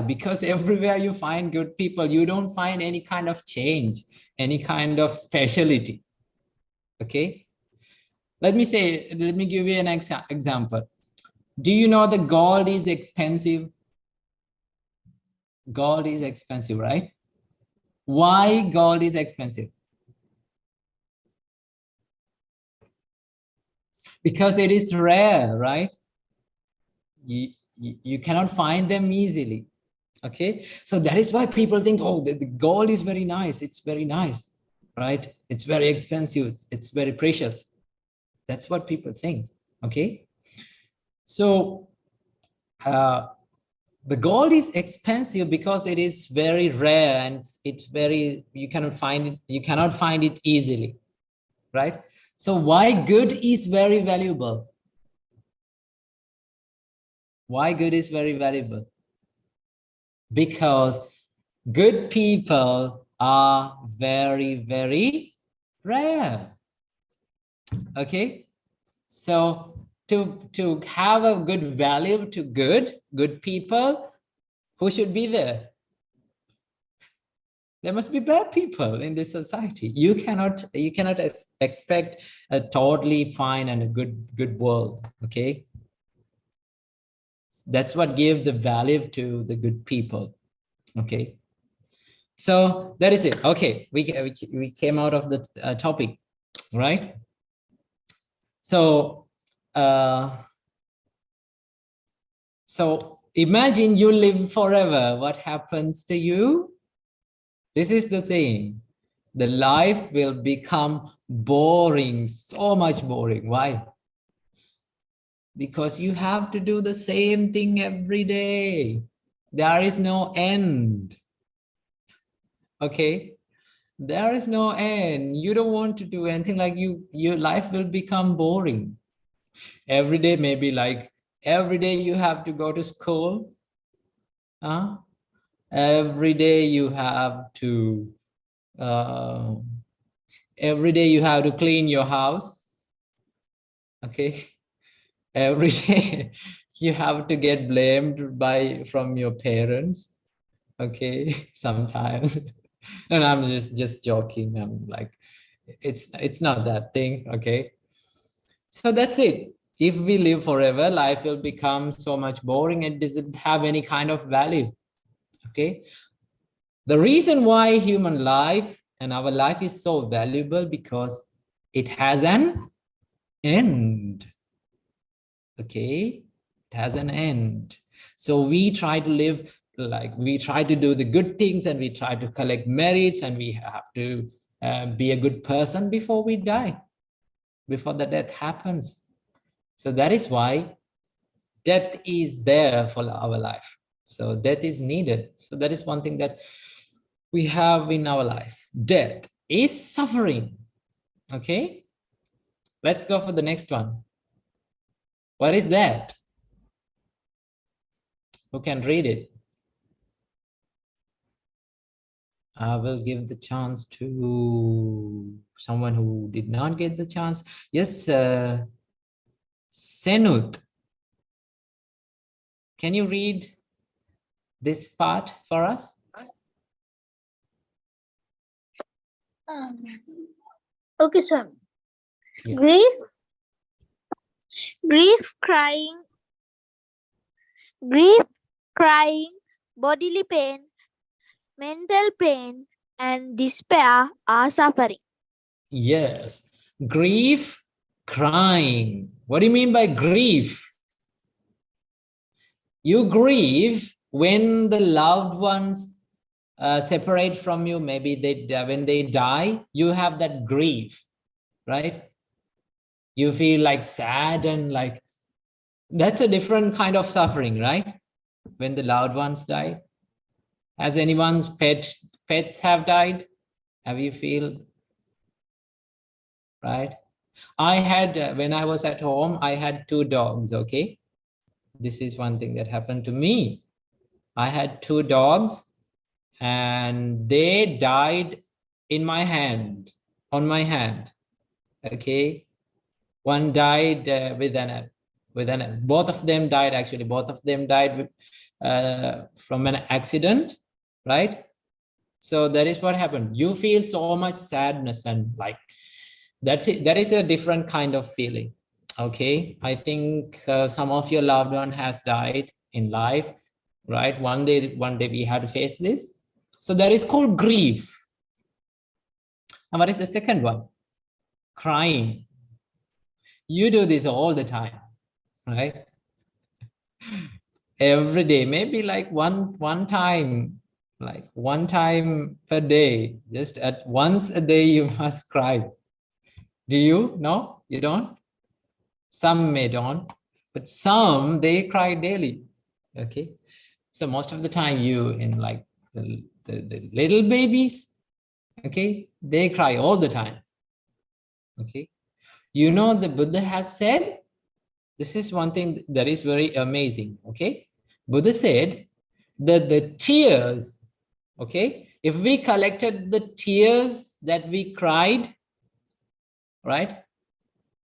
Because everywhere you find good people, you don't find any kind of change, any kind of speciality. Okay, let me give you an example. Do you know that gold is expensive? Gold is expensive, right? Why gold is expensive? because it is rare, right? You cannot find them easily. Okay, so that is why people think, oh, the gold is very nice, it's very nice, right? It's very expensive, it's very precious. That's what people think. Okay, so the gold is expensive because it is very rare, and it's very, you cannot find it easily, right? So why good is very valuable? Why good is very valuable? Because good people are very, very rare. Okay, so to have a good value to good people, who should be there? There must be bad people in this society. You cannot expect a totally fine and a good world. Okay, that's what gives the value to the good people. Okay, so that is it. Okay, we came out of the topic, right? So so imagine you live forever. What happens to you? This is the thing. The life will become boring, so much boring. Why? Because you have to do the same thing every day. There is no end. Okay, there is no end. You don't want to do anything, like your life will become boring. Every day, maybe like every day you have to go to school. Every day you have to clean your house. Okay, every day you have to get blamed from your parents. Okay, sometimes. And I'm just joking. I'm like, it's not that thing. Okay, so that's it. If we live forever, life will become so much boring and doesn't have any kind of value. Okay, the reason why human life and our life is so valuable, because it has an end. Okay, it has an end. So we try to live, like we try to do the good things, and we try to collect merits, and we have to be a good person before we die, before the death happens. So that is why death is there for our life. So death is needed. So that is one thing that we have in our life. Death is suffering. Okay, let's go for the next one. What is that? Who can read it? I will give the chance to someone who did not get the chance. Yes, Senut. Can you read this part for us? Okay, sir. Yeah. Grief, crying, bodily pain, mental pain, and despair are suffering. Yes, grief, crying. What do you mean by grief? You grieve when the loved ones separate from you. Maybe when they die, you have that grief, right? You feel like sad, and like that's a different kind of suffering, right? When the loved ones die. Has anyone's pets have died? Have you feel? Right? I had, when I was at home, I had 2 dogs. Okay, this is one thing that happened to me. I had 2 dogs, and they died in my hand, on my hand. Okay, one died both of them died, actually. Both of them died from an accident, right? So that is what happened. You feel so much sadness, and like that's it. That is a different kind of feeling. Okay, I think some of your loved one has died in life, right? One day we had to face this. So that is called grief. And what is the second one? Crying. You do this all the time, right? Every day, maybe like one time, like one time per day, just at once a day you must cry. Do you? No, you don't? Some may don't, but some they cry daily. Okay, so most of the time you in like the little babies, okay, they cry all the time. Okay, you know, the Buddha has said, this is one thing that is very amazing. Okay, Buddha said that the tears, okay, if we collected the tears that we cried, right,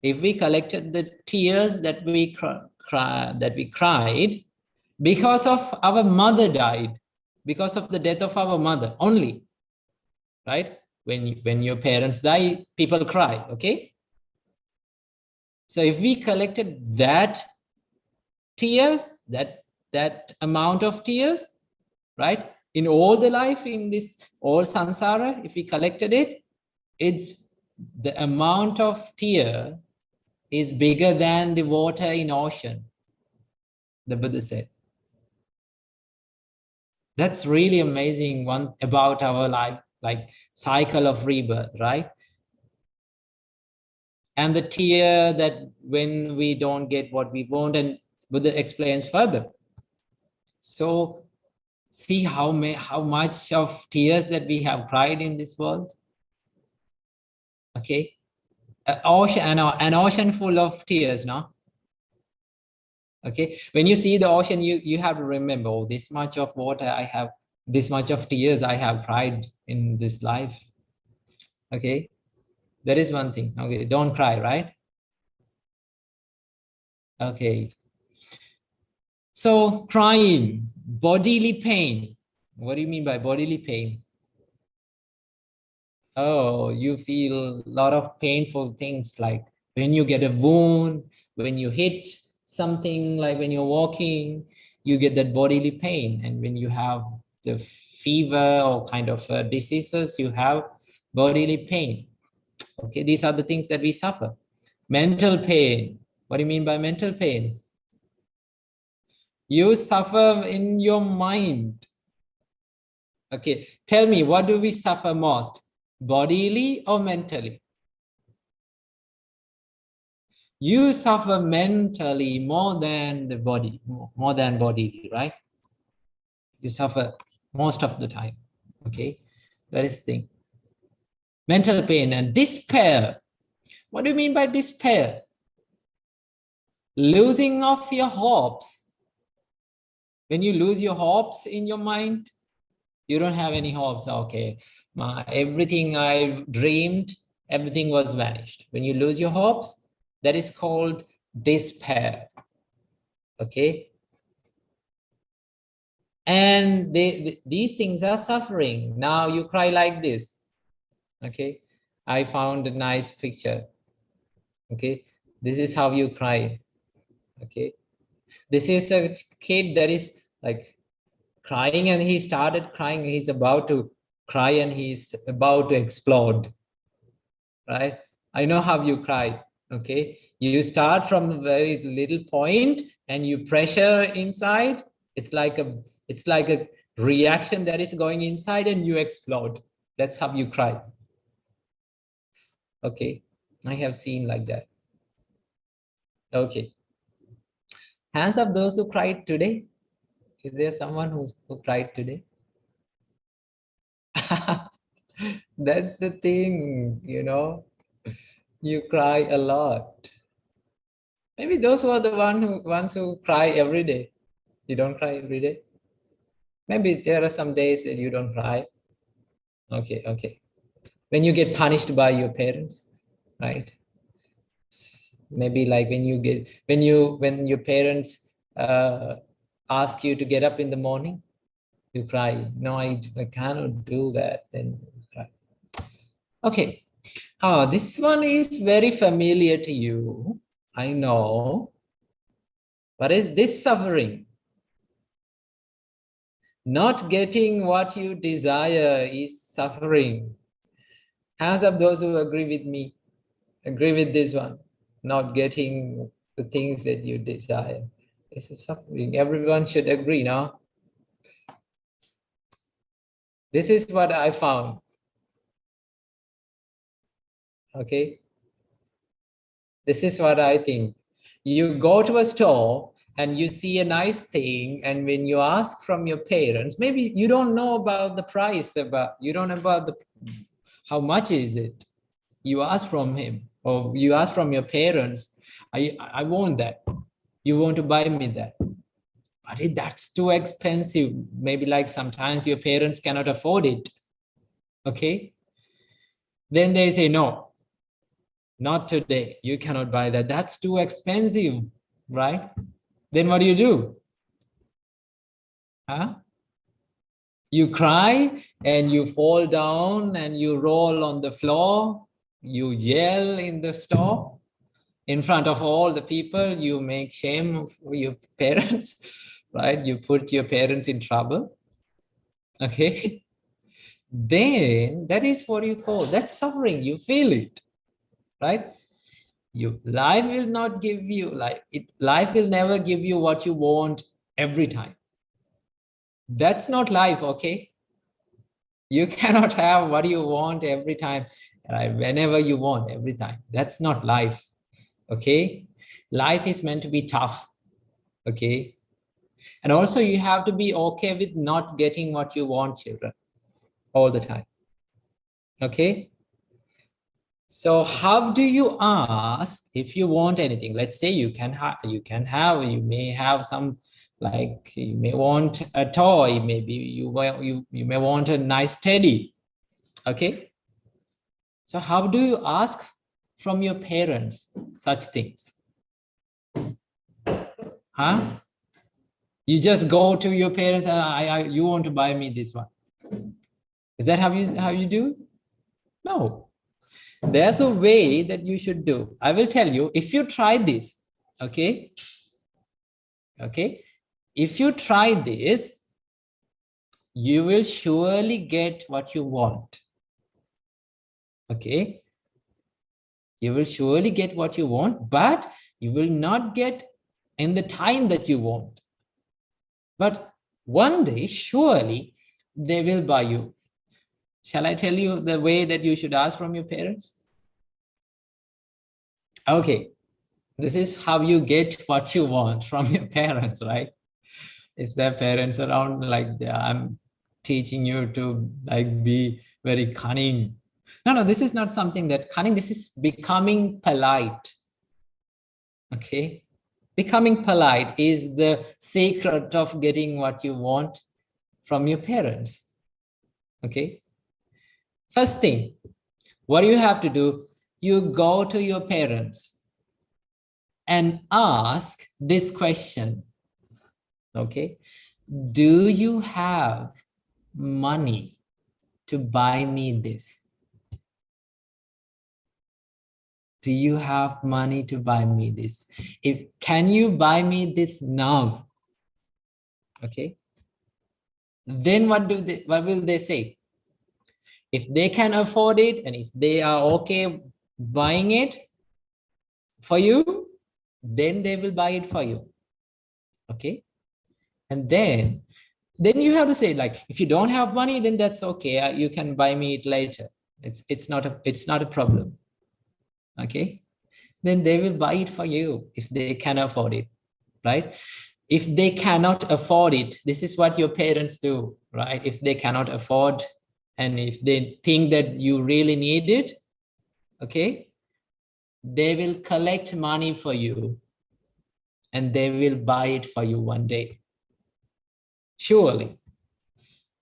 if we collected the tears that we cried because of our mother died, because of the death of our mother only, right? When your parents die, people cry, okay? So if we collected that tears, that amount of tears, right, in all the life in this all samsara, if we collected it, it's the amount of tear is bigger than the water in ocean, the Buddha said. That's really amazing one about our life, like cycle of rebirth, right? And the tear that when we don't get what we want, and Buddha explains further. So see how much of tears that we have cried in this world. Okay, an ocean full of tears, no? Okay, when you see the ocean, you have to remember, oh, this much of water I have, this much of tears I have cried in this life. Okay, that is one thing. Okay, don't cry, right? Okay, so crying, bodily pain. What do you mean by bodily pain? Oh, you feel a lot of painful things, like when you get a wound, when you hit something, like when you're walking, you get that bodily pain. And when you have the fever or kind of diseases, you have bodily pain. Okay, these are the things that we suffer. Mental pain. What do you mean by mental pain? You suffer in your mind. Okay, tell me, what do we suffer most? Bodily or mentally? You suffer mentally more than the body, more than bodily, right? You suffer most of the time. Okay, that is the thing. Mental pain and despair. What do you mean by despair? Losing of your hopes. When you lose your hopes in your mind, you don't have any hopes. Okay, everything I dreamed, everything was vanished. When you lose your hopes, that is called despair. Okay, and these things are suffering. Now you cry like this. Okay, I found a nice picture. Okay, this is how you cry. Okay, this is a kid that is like crying, and he started crying. He's about to cry and he's about to explode, right? I know how you cry. Okay, you start from a very little point and you pressure inside. It's like a reaction that is going inside and you explode. That's how you cry. Okay, I have seen like that. Okay, hands up those who cried today. Is there someone who cried today? That's the thing, you know, you cry a lot. Maybe those who are the ones who cry every day. You don't cry every day. Maybe there are some days that you don't cry. Okay, okay. When you get punished by your parents, right? Maybe like when your parents ask you to get up in the morning, you cry. No, I cannot do that. Then you cry. Okay. This one is very familiar to you. I know. What is this suffering? Not getting what you desire is suffering. Hands up those who agree with me. Agree with this one. not getting the things that you desire. This is suffering. Everyone should agree now. This is what I found. Okay. This is what I think. You go to a store and you see a nice thing, and when you ask from your parents, maybe you don't know about the price, you don't know about the how much is it. You ask from him, or you ask from your parents, I want that. You want to buy me that. But that's too expensive. Maybe like sometimes your parents cannot afford it. Okay. Then they say, no, not today. You cannot buy that. That's too expensive, right? Then what do? Huh? You cry and you fall down and you roll on the floor. You yell in the store. In front of all the people, you make shame for your parents, right? You put your parents in trouble. Okay. Then that is what you call, that's suffering. You feel it, right? Life will not give you, life will never give you what you want every time. That's not life, okay? You cannot have what you want every time, right? Whenever you want, every time. That's not life, okay? Life is meant to be tough, okay? And also you have to be okay with not getting what you want, children, all the time, okay? So how do you ask if you want anything? Let's say you may have some, like you may want a toy, maybe you may want a nice teddy, okay? So how do you ask from your parents such things? Huh? You just go to your parents and you want to buy me this one. Is that how you do? No. There's a way that you should do. I will tell you, if you try this, okay? Okay. If you try this, you will surely get what you want. Okay. You will surely get what you want, but you will not get in the time that you want. But one day, surely, they will buy you. Shall I tell you the way that you should ask from your parents? Okay, this is how you get what you want from your parents, right? Is there parents around like I'm teaching you to like be very cunning? No, this is not something that cunning, this is becoming polite. Okay, becoming polite is the secret of getting what you want from your parents. Okay, first thing, what you have to do, you go to your parents and ask this question. Okay, do you have money to buy me this? Do you have money to buy me this? Can you buy me this now? Okay, then what will they say? If they can afford it and if they are okay buying it for you, then they will buy it for you. Okay, and then you have to say, like, if you don't have money, then that's okay. You can buy me it later. It's not a problem. Okay, then they will buy it for you if they can afford it, right? If they cannot afford it, this is what your parents do, right? If they cannot afford and if they think that you really need it, okay, they will collect money for you and they will buy it for you one day. Surely.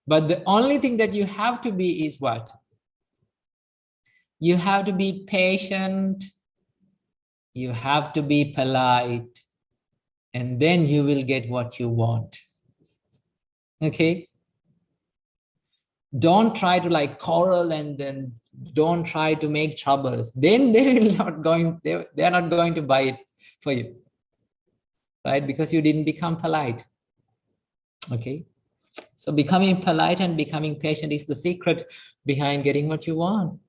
But the only thing that you have to be is what? You have to be patient. You have to be polite. And then you will get what you want. Okay? Don't try to like quarrel and then don't try to make troubles. Then they're not going to buy it for you. Right? Because you didn't become polite. Okay? So becoming polite and becoming patient is the secret behind getting what you want.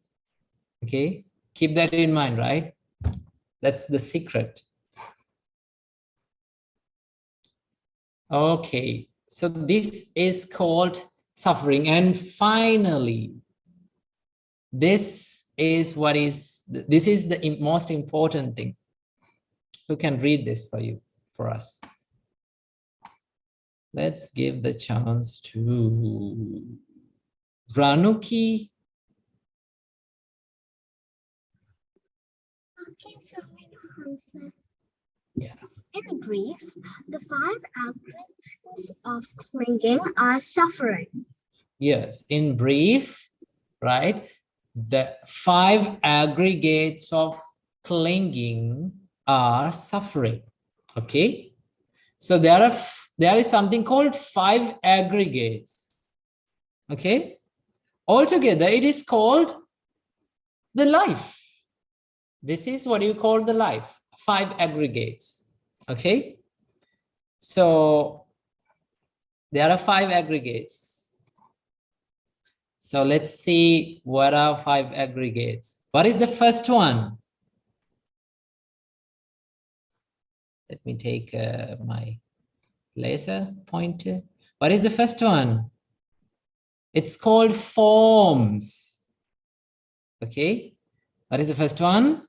Okay? Keep that in mind, right? That's the secret. Okay, so this is called suffering. And finally, this is the most important thing. Who can read this for us? Let's give the chance to Ranuki. Okay, so I'm going to answer. Yeah. In brief, the 5 aggregates of clinging are suffering. Yes, in brief, right? The 5 aggregates of clinging are suffering. Okay, so there is something called 5 aggregates. Okay, altogether it is called the life. This is what you call the life, 5 aggregates. Okay, so there are 5 aggregates. So let's see what are 5 aggregates. What is the first one? Let me take my laser pointer. What is the first one? It's called forms. Okay. What is the first one?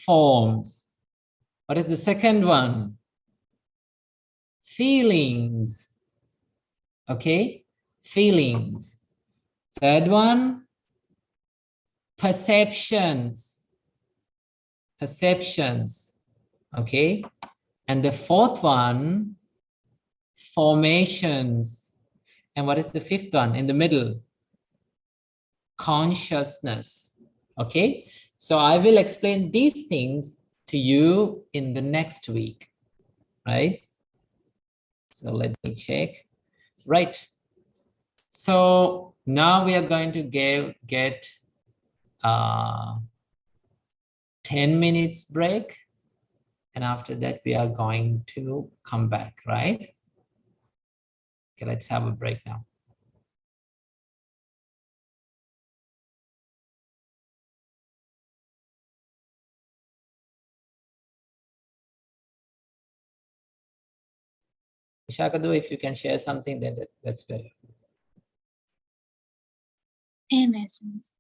Forms. What is the second one? Feelings. Okay. Feelings. Third one, perceptions. Perceptions. Okay. And the fourth one, formations. And what is the fifth one in the middle? Consciousness. Okay, so I will explain these things to you in the next week, right? So let me check. Right. So now we are going to get 10 minutes break. And after that, we are going to come back, right? Okay, let's have a break now. Shakadu, if you can share something, then that's better. Innocence.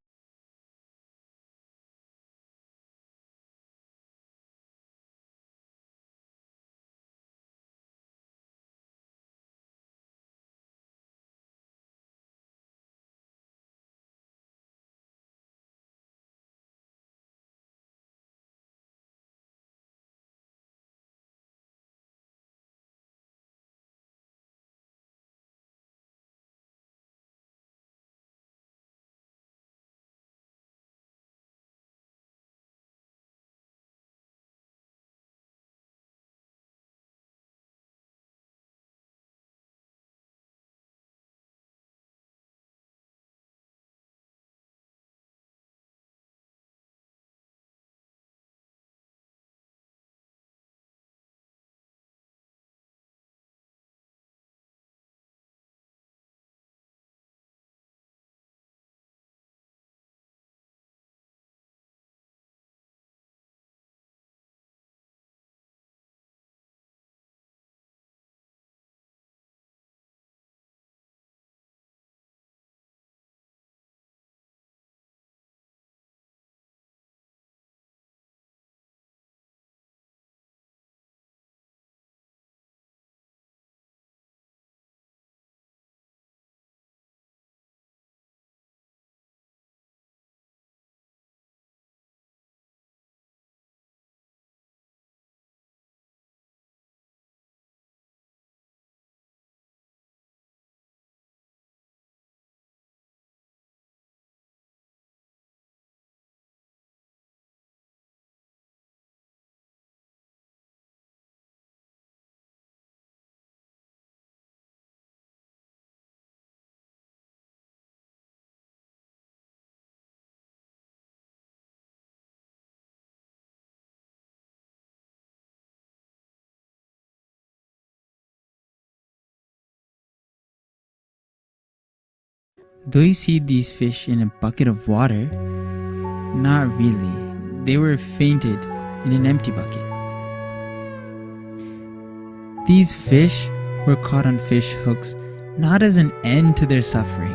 Do you see these fish in a bucket of water? Not really. They were fainted in an empty bucket. These fish were caught on fish hooks not as an end to their suffering,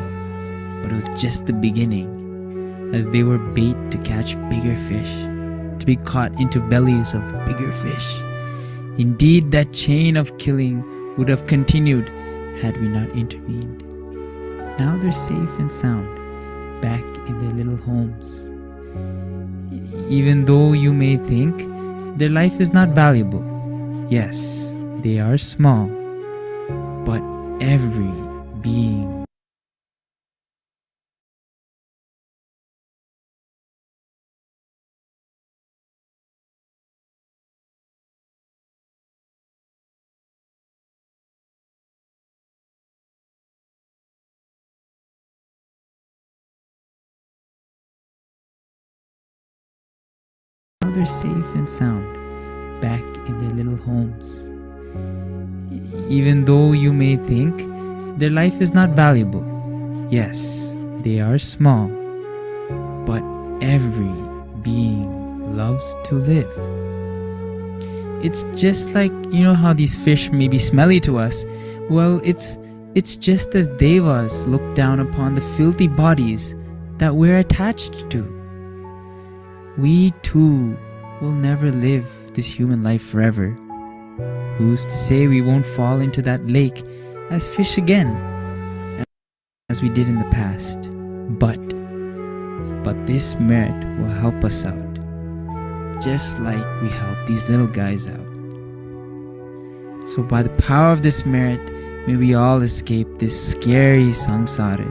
but it was just the beginning, as they were bait to catch bigger fish, to be caught into bellies of bigger fish. Indeed, that chain of killing would have continued had we not intervened. Now they're safe and sound, back in their little homes. Even though you may think their life is not valuable, yes, they are small, but every being they're safe and sound, back in their little homes. Even though you may think their life is not valuable, yes, they are small, but every being loves to live. It's just like, you know how these fish may be smelly to us? Well, it's just as devas look down upon the filthy bodies that we're attached to. We too will never live this human life forever. Who's to say we won't fall into that lake as fish again, as we did in the past? But this merit will help us out, just like we help these little guys out. So by the power of this merit, may we all escape this scary samsara,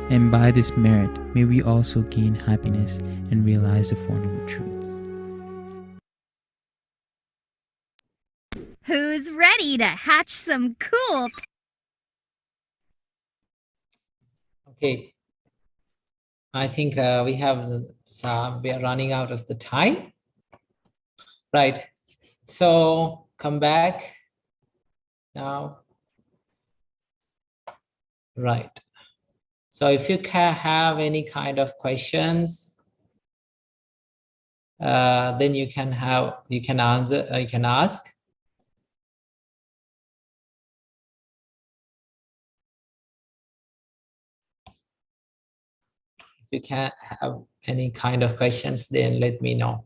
and by this merit, may we also gain happiness and realize the Four Noble Truths. Who's ready to hatch some cool? Okay. I think we are running out of the time. Right. So come back now. Right. So if you can have any kind of questions, then you can ask. If you can't have any kind of questions, then let me know.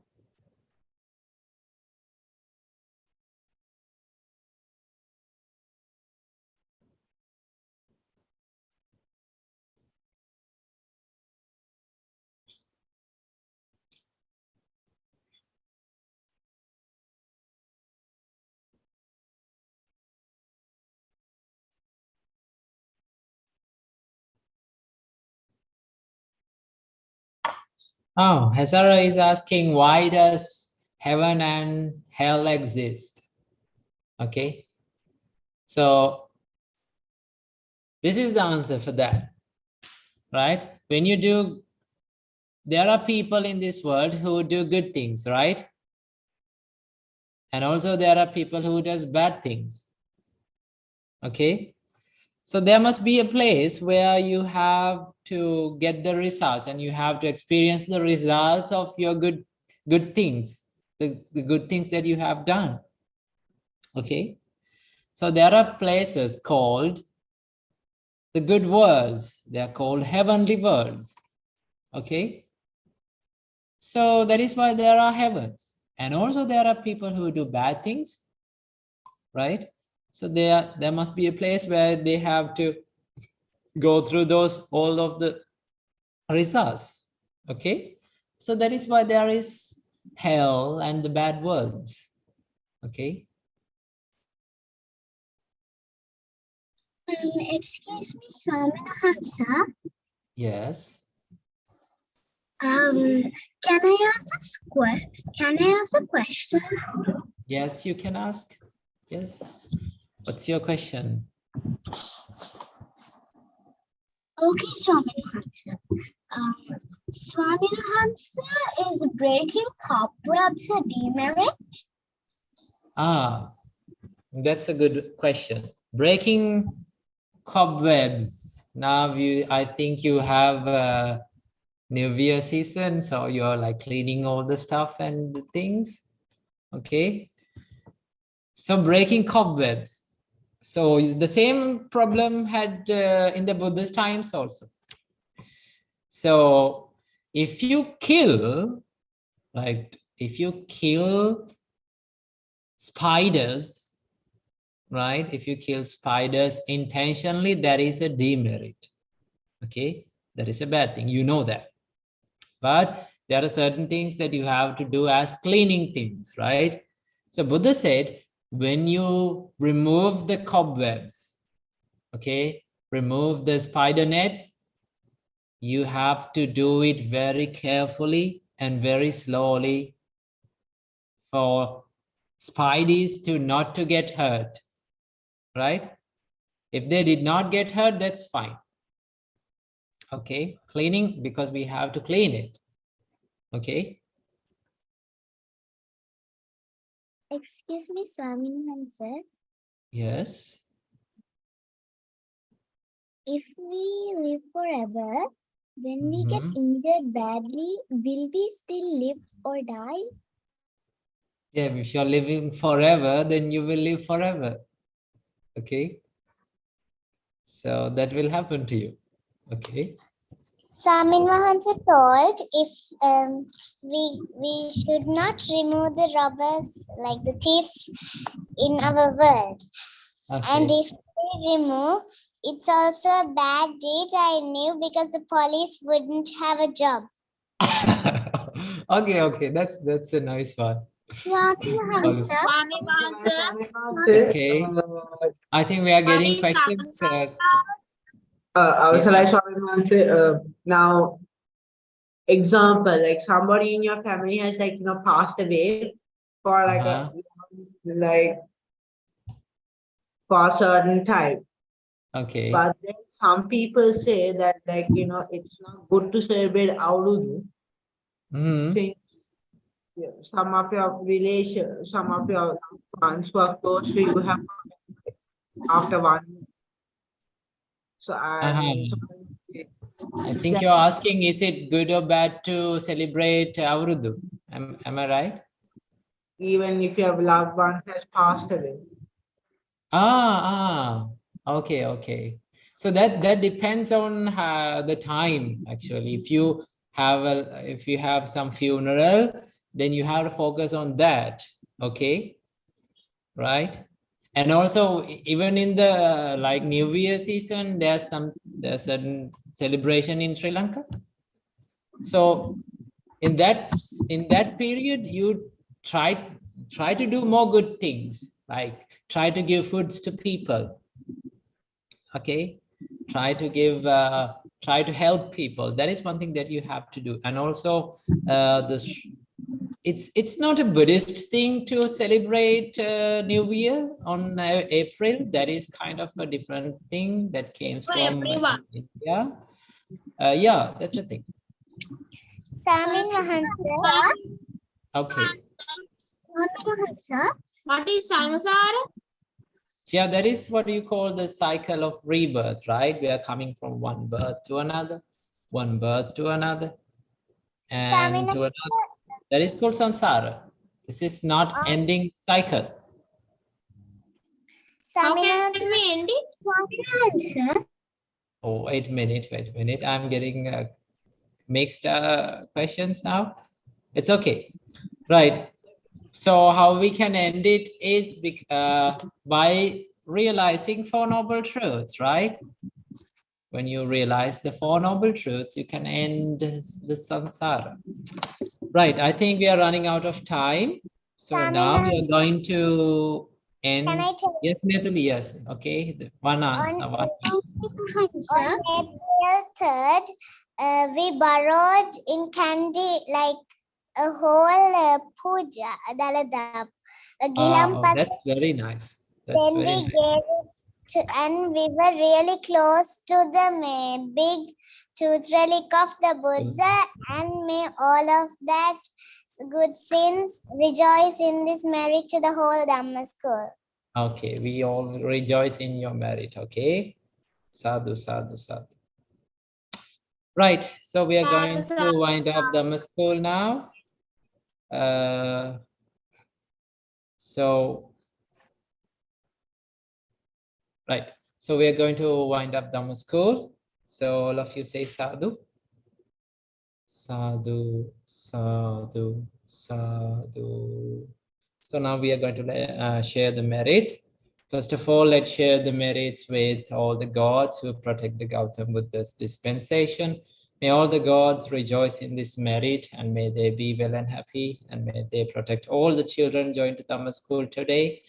Oh, Hazara is asking, why does heaven and hell exist? Okay, so this is the answer for that, right? When you do, there are people in this world who do good things, right? And also there are people who does bad things. Okay, so there must be a place where you have to get the results, and you have to experience the results of your good things, the good things that you have done. Okay, so there are places called the good worlds. They are called heavenly worlds. Okay, so that is why there are heavens. And also there are people who do bad things, right? So there must be a place where they have to go through all of the results. Okay, so that is why there is hell and the bad worlds. Okay. Excuse me, Swamina. Yes. Can I ask a question? Yes, you can ask. Yes. What's your question? Okay, Swamina. Swamina is breaking cobwebs a demerit? Ah, that's a good question. Breaking cobwebs. Now I think you have New Year season, so you're like cleaning all the stuff and the things. Okay. So breaking cobwebs. So the same problem had in the Buddhist times also. So if you kill, like if you kill spiders, right? If you kill spiders intentionally, that is a demerit. Okay, that is a bad thing. You know that. But there are certain things that you have to do as cleaning things, right? So Buddha said, when you remove the cobwebs, okay, remove the spider nets, you have to do it very carefully and very slowly for spiders to not to get hurt, right? If they did not get hurt, that's fine. Okay, cleaning, because we have to clean it. Okay. Excuse me, Swaminathan sir. Yes. If we live forever, when we get Mhm. injured badly, will we still live or die? Yeah, if you're living forever, then you will live forever. Okay. So that will happen to you. Okay. Samin Mahansa told if we should not remove the robbers, like the thieves in our world. And Okay. if we remove, it's also a bad deed, I knew, because the police wouldn't have a job. Okay, okay. That's a nice one. Okay. I think we are getting questions. Also, Yeah. like now, example, like somebody in your family has passed away for like Uh-huh. like for a certain time. Okay. But then some people say that it's not good to celebrate Auludu Mhm. since some of your relations, some of your ones who are close to you have after 1 year. So I think you're asking, is it good or bad to celebrate Avrudu? Am I right? even if your loved one has passed away. Okay, okay. So that depends on the time, actually. If you have some funeral, then you have to focus on that. Okay, right? And also, even in the like New Year season, there's certain celebration in Sri Lanka. So in that period, you try to do more good things, like try to give foods to people. Okay, try to help people. That is one thing that you have to do. And also it's not a Buddhist thing to celebrate New Year on April. That is kind of a different thing that came from India. Yeah, that's a thing. Samin Mahansa. Okay. What is samsara? Yeah, that is what you call the cycle of rebirth, right? We are coming from one birth to another, one birth to another, and to another. That is called samsara. This is not ending cycle. How can we end it? Oh, wait a minute. I'm getting mixed questions now. It's okay. Right. So how we can end it is by realizing Four Noble Truths, right? When you realize the Four Noble Truths, you can end the samsara. Right, I think we are running out of time. So now we are going to end. Can I tell Yes, Nathalie, yes. Okay, one answer. on April 3rd, we borrowed in candy like a whole puja, daladap, a gilampas. That's very nice. That's Then very we nice. gave it to, and we were really close to the big tooth relic of the Buddha, and may all of that good sins rejoice in this merit to the whole Dhamma school. Okay, we all rejoice in your merit. Okay, sadhu, sadhu, sadhu. Right, so we are going to wind up Dhamma school now. So, right. So we are going to wind up Dhamma school. So all of you say sadhu. Sadhu, sadhu, sadhu. So now we are going to share the merits. First of all, let's share the merits with all the gods who protect the Gautama Buddha's dispensation. May all the gods rejoice in this merit, and may they be well and happy, and may they protect all the children joined to Dhamma school today.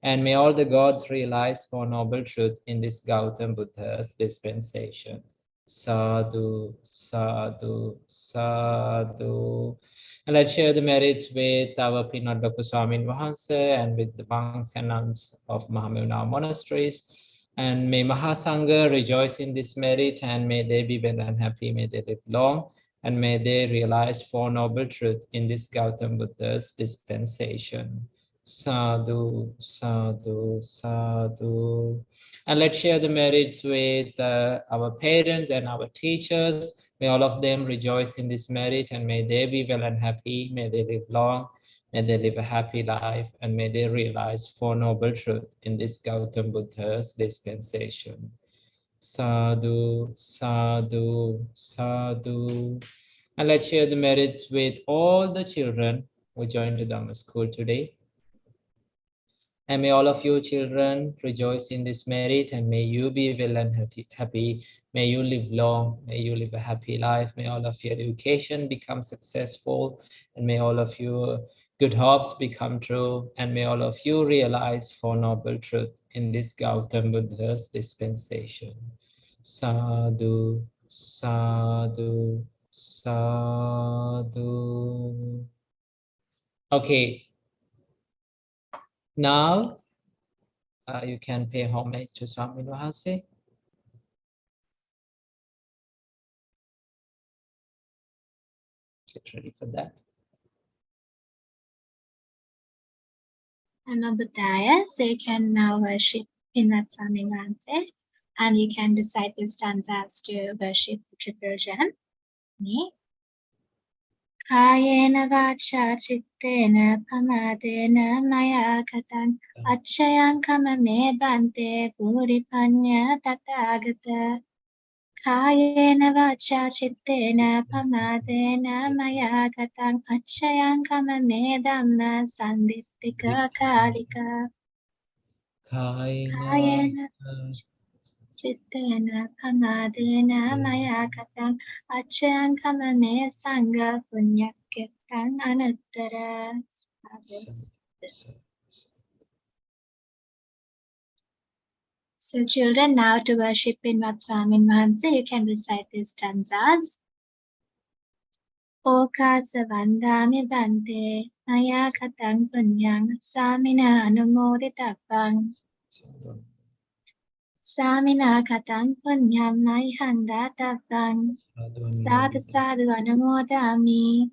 And may all the gods realize Four Noble Truth in this Gautama Buddha's dispensation. Sadhu, sadhu, sadhu. And let's share the merits with our Pinadbaku Swamin Wahanse and with the monks and nuns of Mahamuna monasteries. And may Mahasangha rejoice in this merit, and may they be well and happy, may they live long, and may they realize Four Noble Truth in this Gautama Buddha's dispensation. Sadhu, sadhu, sadhu. And let's share the merits with our parents and our teachers. May all of them rejoice in this merit, and may they be well and happy, may they live long, may they live a happy life, and may they realize Four Noble Truth in this Gautama Buddha's dispensation. Sadhu, sadhu, sadhu. And let's share the merits with all the children who joined the Dhamma school today. And may all of you children rejoice in this merit, and may you be well and happy. May you live long, may you live a happy life. May all of your education become successful, and may all of your good hopes become true, and may all of you realize Four Noble Truth in this Gautama Buddha's dispensation. Sadhu, sadhu, sadhu. Okay. Now, you can pay homage to Swami Wahanse. Get ready for that. Namo Buddhaya. So you can now worship in Swami Wahanse, and you can recite these stanzas to worship the triple gem. Kayena vacha chittena pamadena maya katang achayang kamame bante puripanya tathagata. Kayena vacha chittena pamadena maya katang achayang kamame dhamma sandittika kalika. Kayena chittena pamadena maya katang achayang kamame sangha punyakirtan anuttara. So children, now to worship in Vatsamin Wahanse, you can recite these stanzas. Okasa vandami bante maya katang punyang samina anumoditappang. Samina katang punyam naihanda tappang. Sadhu sadhu anumodami.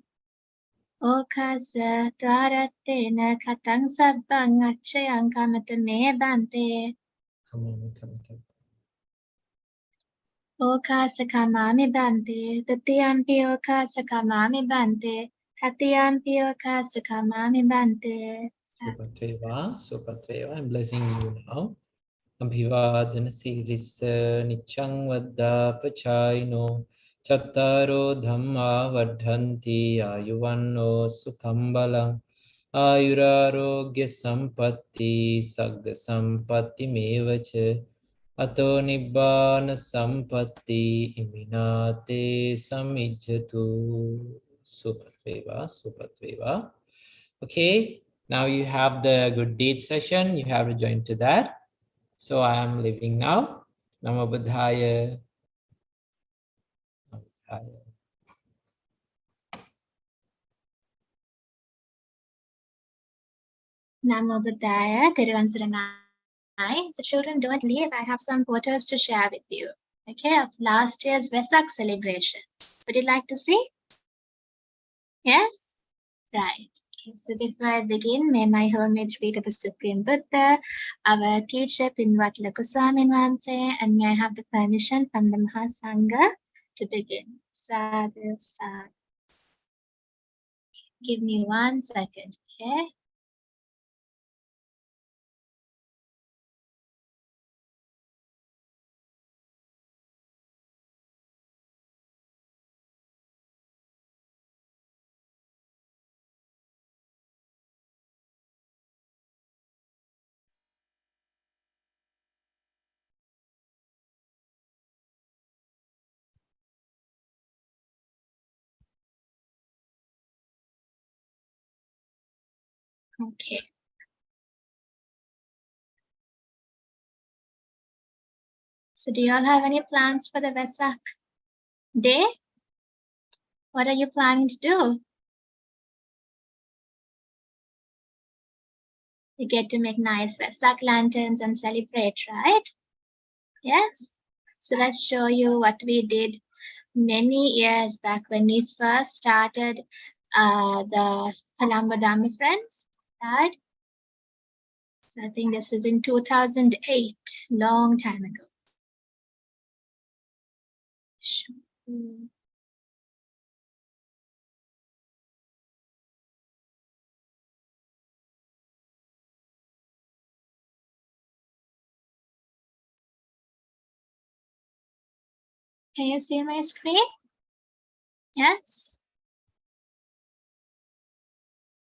Okasa dvaratena katang sabbang achayang kamatame bante. Oka sakamami bante, tatiyampi oka sakamami bante, tatiyampi oka sakamami bante. Supatveva, supatveva. I'm blessing you now. Abhivadana sirisa nichang vadda pachayino chattaro dhamma vadhanti ayuvanno sukhambalang ayurarogya sampatti sagga sampatti mevacha ato nibbana sampatti iminate samijjatu. Supatveva, supatveva. Okay, now you have the good deed session. You have to join to that. So I am leaving now. Namo Buddhaya. Namo Buddhaya. Namo Buddhaya, Thiruvan Saranai. So children, don't leave. I have some photos to share with you. Okay, of last year's Vesak celebrations. Would you like to see? Yes? Right. Okay, so before I begin, may my homage be to the Supreme Buddha, our teacher Pinwatla Kuswamin Wahanse, and may I have the permission from the Mahasangha to begin. Sadhu, sadhu. Give me 1 second, okay? Okay. So do you all have any plans for the Vesak day? What are you planning to do? You get to make nice Vesak lanterns and celebrate, right? Yes. So let's show you what we did many years back when we first started the Colombo Dhamma Friends, right? So I think this is in 2008, long time ago. Can you see my screen? Yes.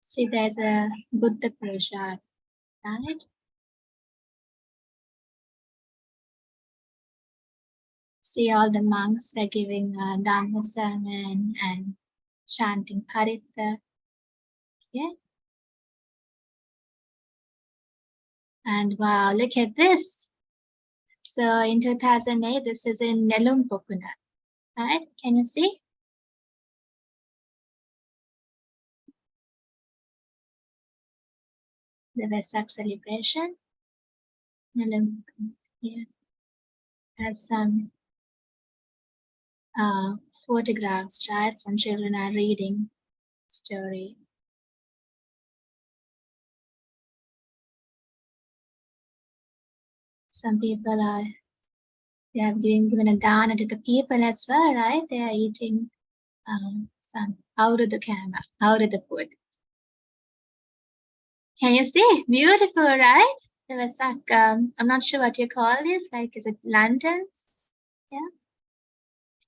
See, there's a Buddha puja, right? See, all the monks are giving a Dhamma sermon and chanting Paritta. Okay. And wow, look at this. So in 2008, this is in Nelumpokuna, right? Can you see? The Vesak celebration. Nelumpokuna here has some photographs, right? Some children are reading story. Some people are, they have been given a dana to the people as well, right? They are eating some out of the camera, out of the food. Can you see? Beautiful, right? The Vesak, I'm not sure what you call this, like, is it lanterns? Yeah.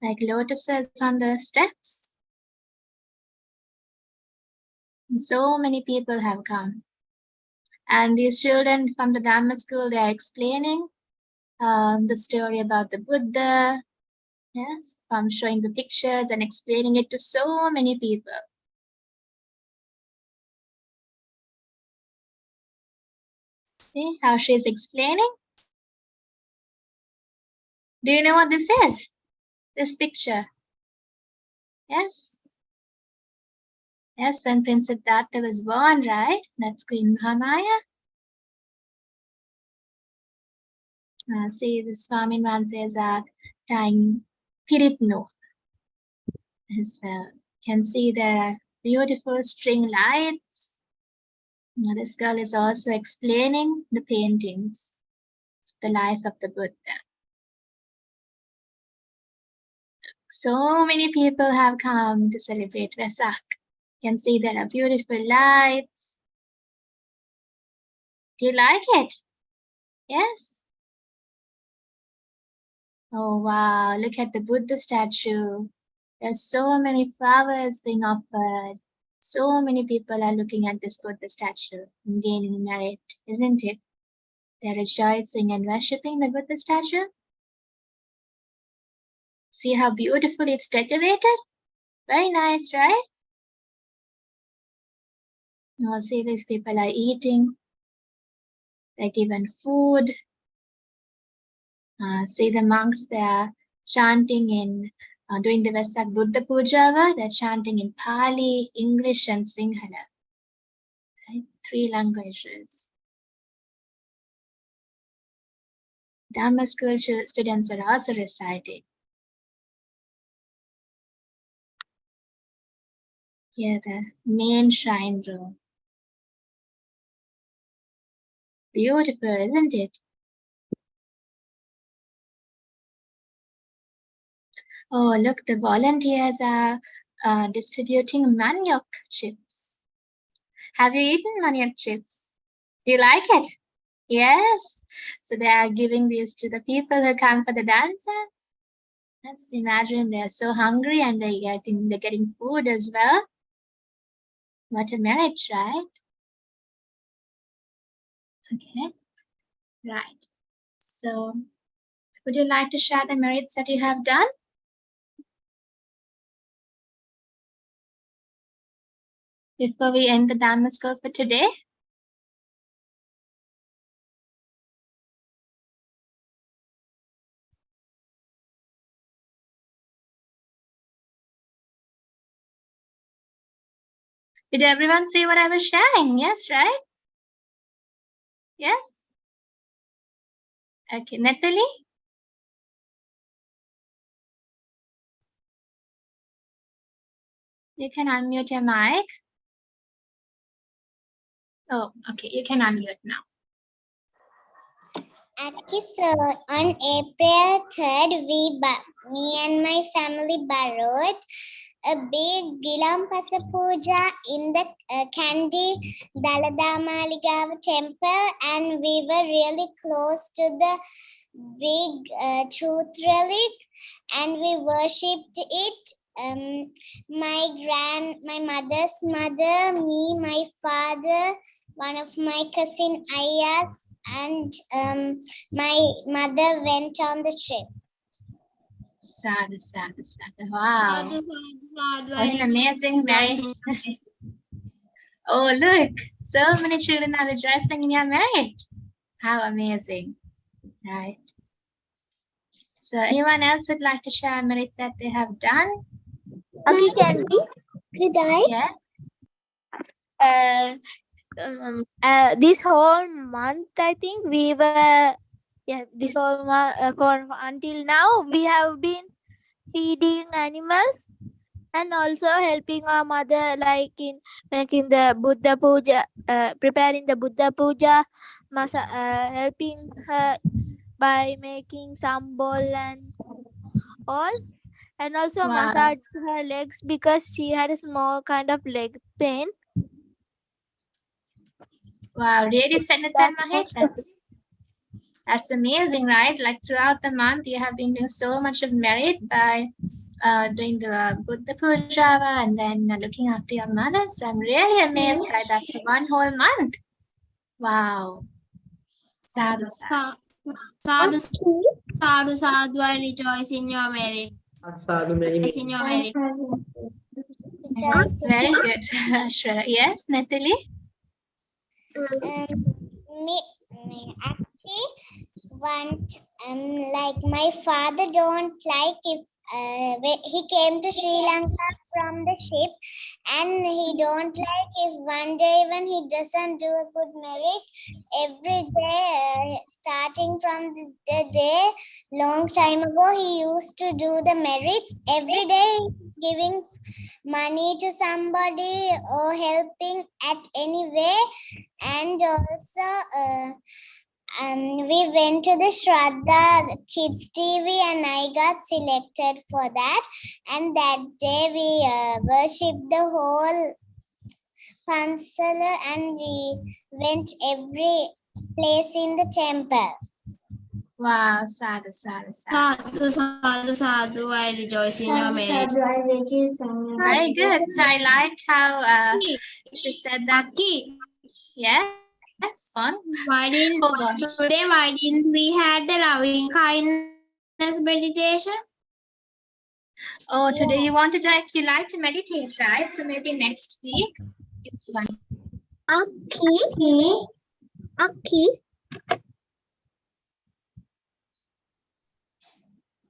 Like lotuses on the steps. And so many people have come. And these children from the Dhamma school, they are explaining the story about the Buddha. Yes, from showing the pictures and explaining it to so many people. See how she's explaining? Do you know what this is? This picture. Yes. Yes, when Prince Siddhartha was born, right? That's Queen Mahamaya. See, the Swaminathan says that tying Piritno as well. You can see there are beautiful string lights. Now, this girl is also explaining the paintings, the life of the Buddha. So many people have come to celebrate Vesak. You can see there are beautiful lights. Do you like it? Yes? Oh wow, look at the Buddha statue. There's so many flowers being offered. So many people are looking at this Buddha statue and gaining merit, isn't it? They're rejoicing and worshipping the Buddha statue. See how beautifully it's decorated? Very nice, right? Now see, these people are eating. They're given food. See the monks, they are chanting in, during the Vesak Buddha Puja, they're chanting in Pali, English and Sinhala. Right? 3 languages. Dhamma school students are also reciting. Here the main shrine room. Beautiful, isn't it? Oh, look, the volunteers are distributing manioc chips. Have you eaten manioc chips? Do you like it? Yes. So they are giving these to the people who come for the dance. Let's imagine they're so hungry and they're getting food as well. What a marriage, right? Okay. Right. So would you like to share the merits that you have done? Before we end the Dhamma school for today? Did everyone see what I was sharing? Yes, right? Yes? Okay, Natalie? You can unmute your mic. Oh, okay, you can unmute now. So on April 3rd, me and my family borrowed a big Gilampasa puja in the Kandy Dalada Maligawa temple, and we were really close to the big truth relic, and we worshipped it. My mother's mother, me, my father, one of my cousin Ayas, and my mother went on the trip. Sadhu, sadhu, sadhu. Wow. What an amazing marriage. Oh, look. So many children are rejoicing in your marriage. How amazing. Right. So anyone else would like to share a merit that they have done? Okay, Candy. Yeah. This whole month, I think we were, this whole month, for until now, we have been feeding animals and also helping our mother, like in making the Buddha puja, preparing the Buddha puja, helping her by making some bowl and all, and also massage her legs because she had a small kind of leg pain. Wow, really, Senator Mahek, that's amazing, right? Like throughout the month, you have been doing so much of merit by doing the Buddha Puja and then looking after your mother. So I'm really amazed by that for one whole month. Wow. Sadhu, sadhu. Sadhu, sadhu, sadhu, I rejoice in your merit. Rejoice in your merit. Very good. Shreya. Yes, Natalie? Me actually want like my father don't like if when he came to Sri Lanka from the ship, and he don't like if one day when he doesn't do a good merit every day, starting from the day long time ago he used to do the merits every day, giving money to somebody or helping at any way. And also we went to the Shraddha Kids TV and I got selected for that. And that day we worshipped the whole Pansala and we went every place in the temple. Wow, sadhu, sadhu, sadhu. Sadhu, sadhu, sadhu, I rejoice in your merit. Very good. So I liked how she said that. Yes, on. Why didn't we had the loving kindness meditation? Oh, today you wanted to you like to meditate, right? So maybe next week. Okay.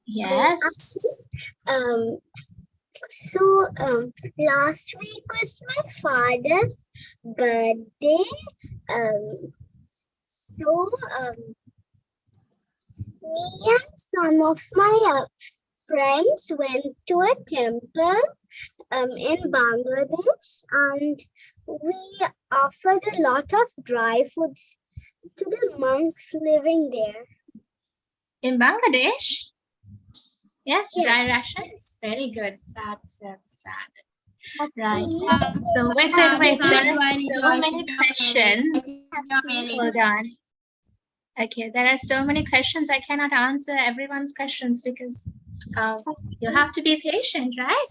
Yes. So last week was my father's birthday. Me and some of my friends went to a temple in Bangladesh, and we offered a lot of dry food to the monks living there. In Bangladesh? Yes, dry rations. Very good. Sad. Right. So wait. There are so many questions. Hold on. Okay, there are so many questions. I cannot answer everyone's questions because you have to be patient, right?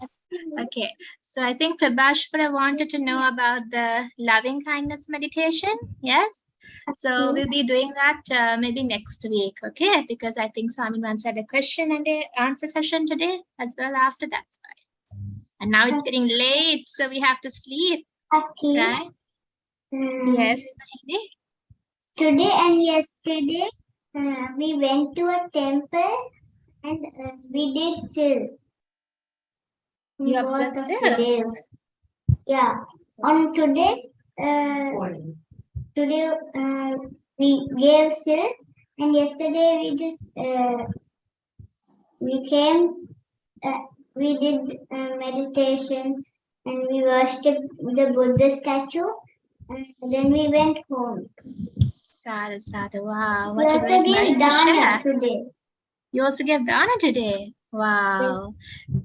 Okay. So I think Prabhashpura wanted to know about the loving kindness meditation. Yes. So we'll be doing that maybe next week, okay? Because I think Swamin once had a question and a answer session today as well after that. And now it's getting late, so we have to sleep, right? Yes. Today and yesterday, we went to a temple and we did sil. You observed sil? Yeah. On today, we gave silk, and yesterday we just we came, we did meditation, and we worshipped the Buddha statue, and then we went home. Sadhu, sadhu. Wow, We what a also great gave merit to dana share. today. You also gave dana today. Wow.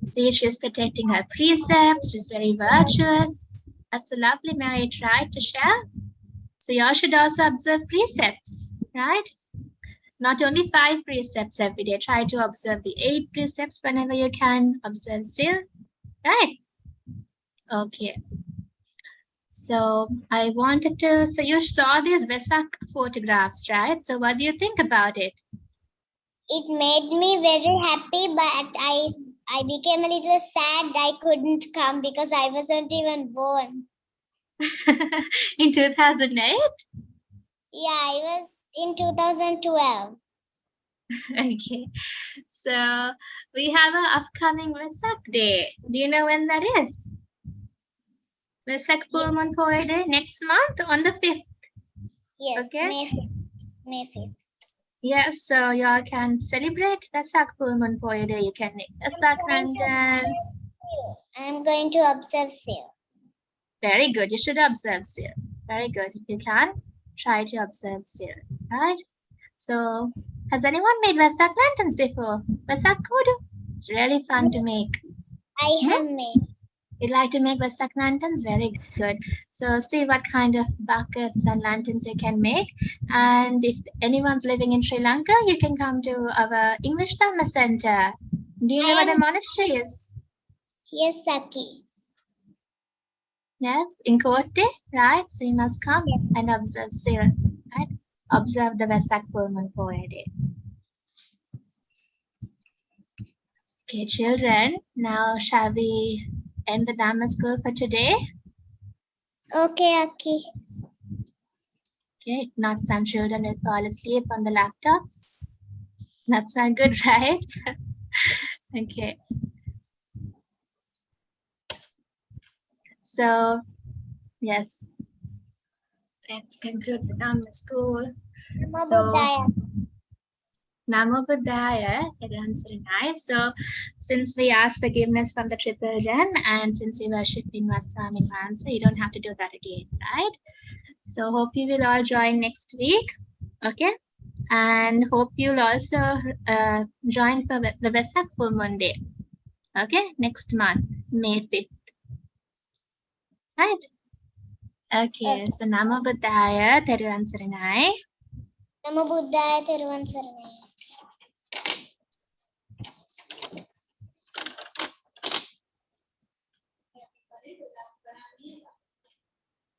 See, she's protecting her precepts. She's very virtuous. That's a lovely merit, right, to share? So you all should also observe precepts, right? Not only 5 precepts every day. Try to observe the 8 precepts whenever you can. Observe still, right? Okay. So I wanted to, so you saw these Vesak photographs, right? So what do you think about it? It made me very happy, but I became a little sad I couldn't come because I wasn't even born. In 2008? Yeah, I was in 2012. Okay. So we have an upcoming Vesak Day. Do you know when that is? Vesak full moon poet day next month on the 5th. Yes, Okay. May 5th. Yeah, so y'all can celebrate Vesak full moon poet day. You can make Vesak lanterns. I'm going to observe still. Very good. You should observe still. Very good. If you can, try to observe still. Right? So, has anyone made Vesak lanterns before? Vesak kudu? It's really fun to make. I have made. You'd like to make Vesak lanterns? Very good. So, see what kind of buckets and lanterns you can make. And if anyone's living in Sri Lanka, you can come to our English Dhamma Center. Do you know where the monastery is? Yes, Saki. Yes, in Kotte, right? So you must come and observe still, right? Observe the Vesak full moon poet day. Okay, children, now shall we end the Dhamma school for today? Okay, Aki. Okay, if not, some children will fall asleep on the laptops. That's not good, right? Okay. So, yes, let's conclude the Dhamma school. So, Namo Buddhaya, nice. So, since we asked forgiveness from the Triple Gem and since we worship in Vatsami Mansa, you don't have to do that again, right? So, hope you will all join next week, okay? And hope you'll also join for the Vesak Full Moon Day, okay? Next month, May 5th, right? Okay, so Namo Buddhaya, Theruvan Saranai. Namo Buddhaya, Theruvan Saranai.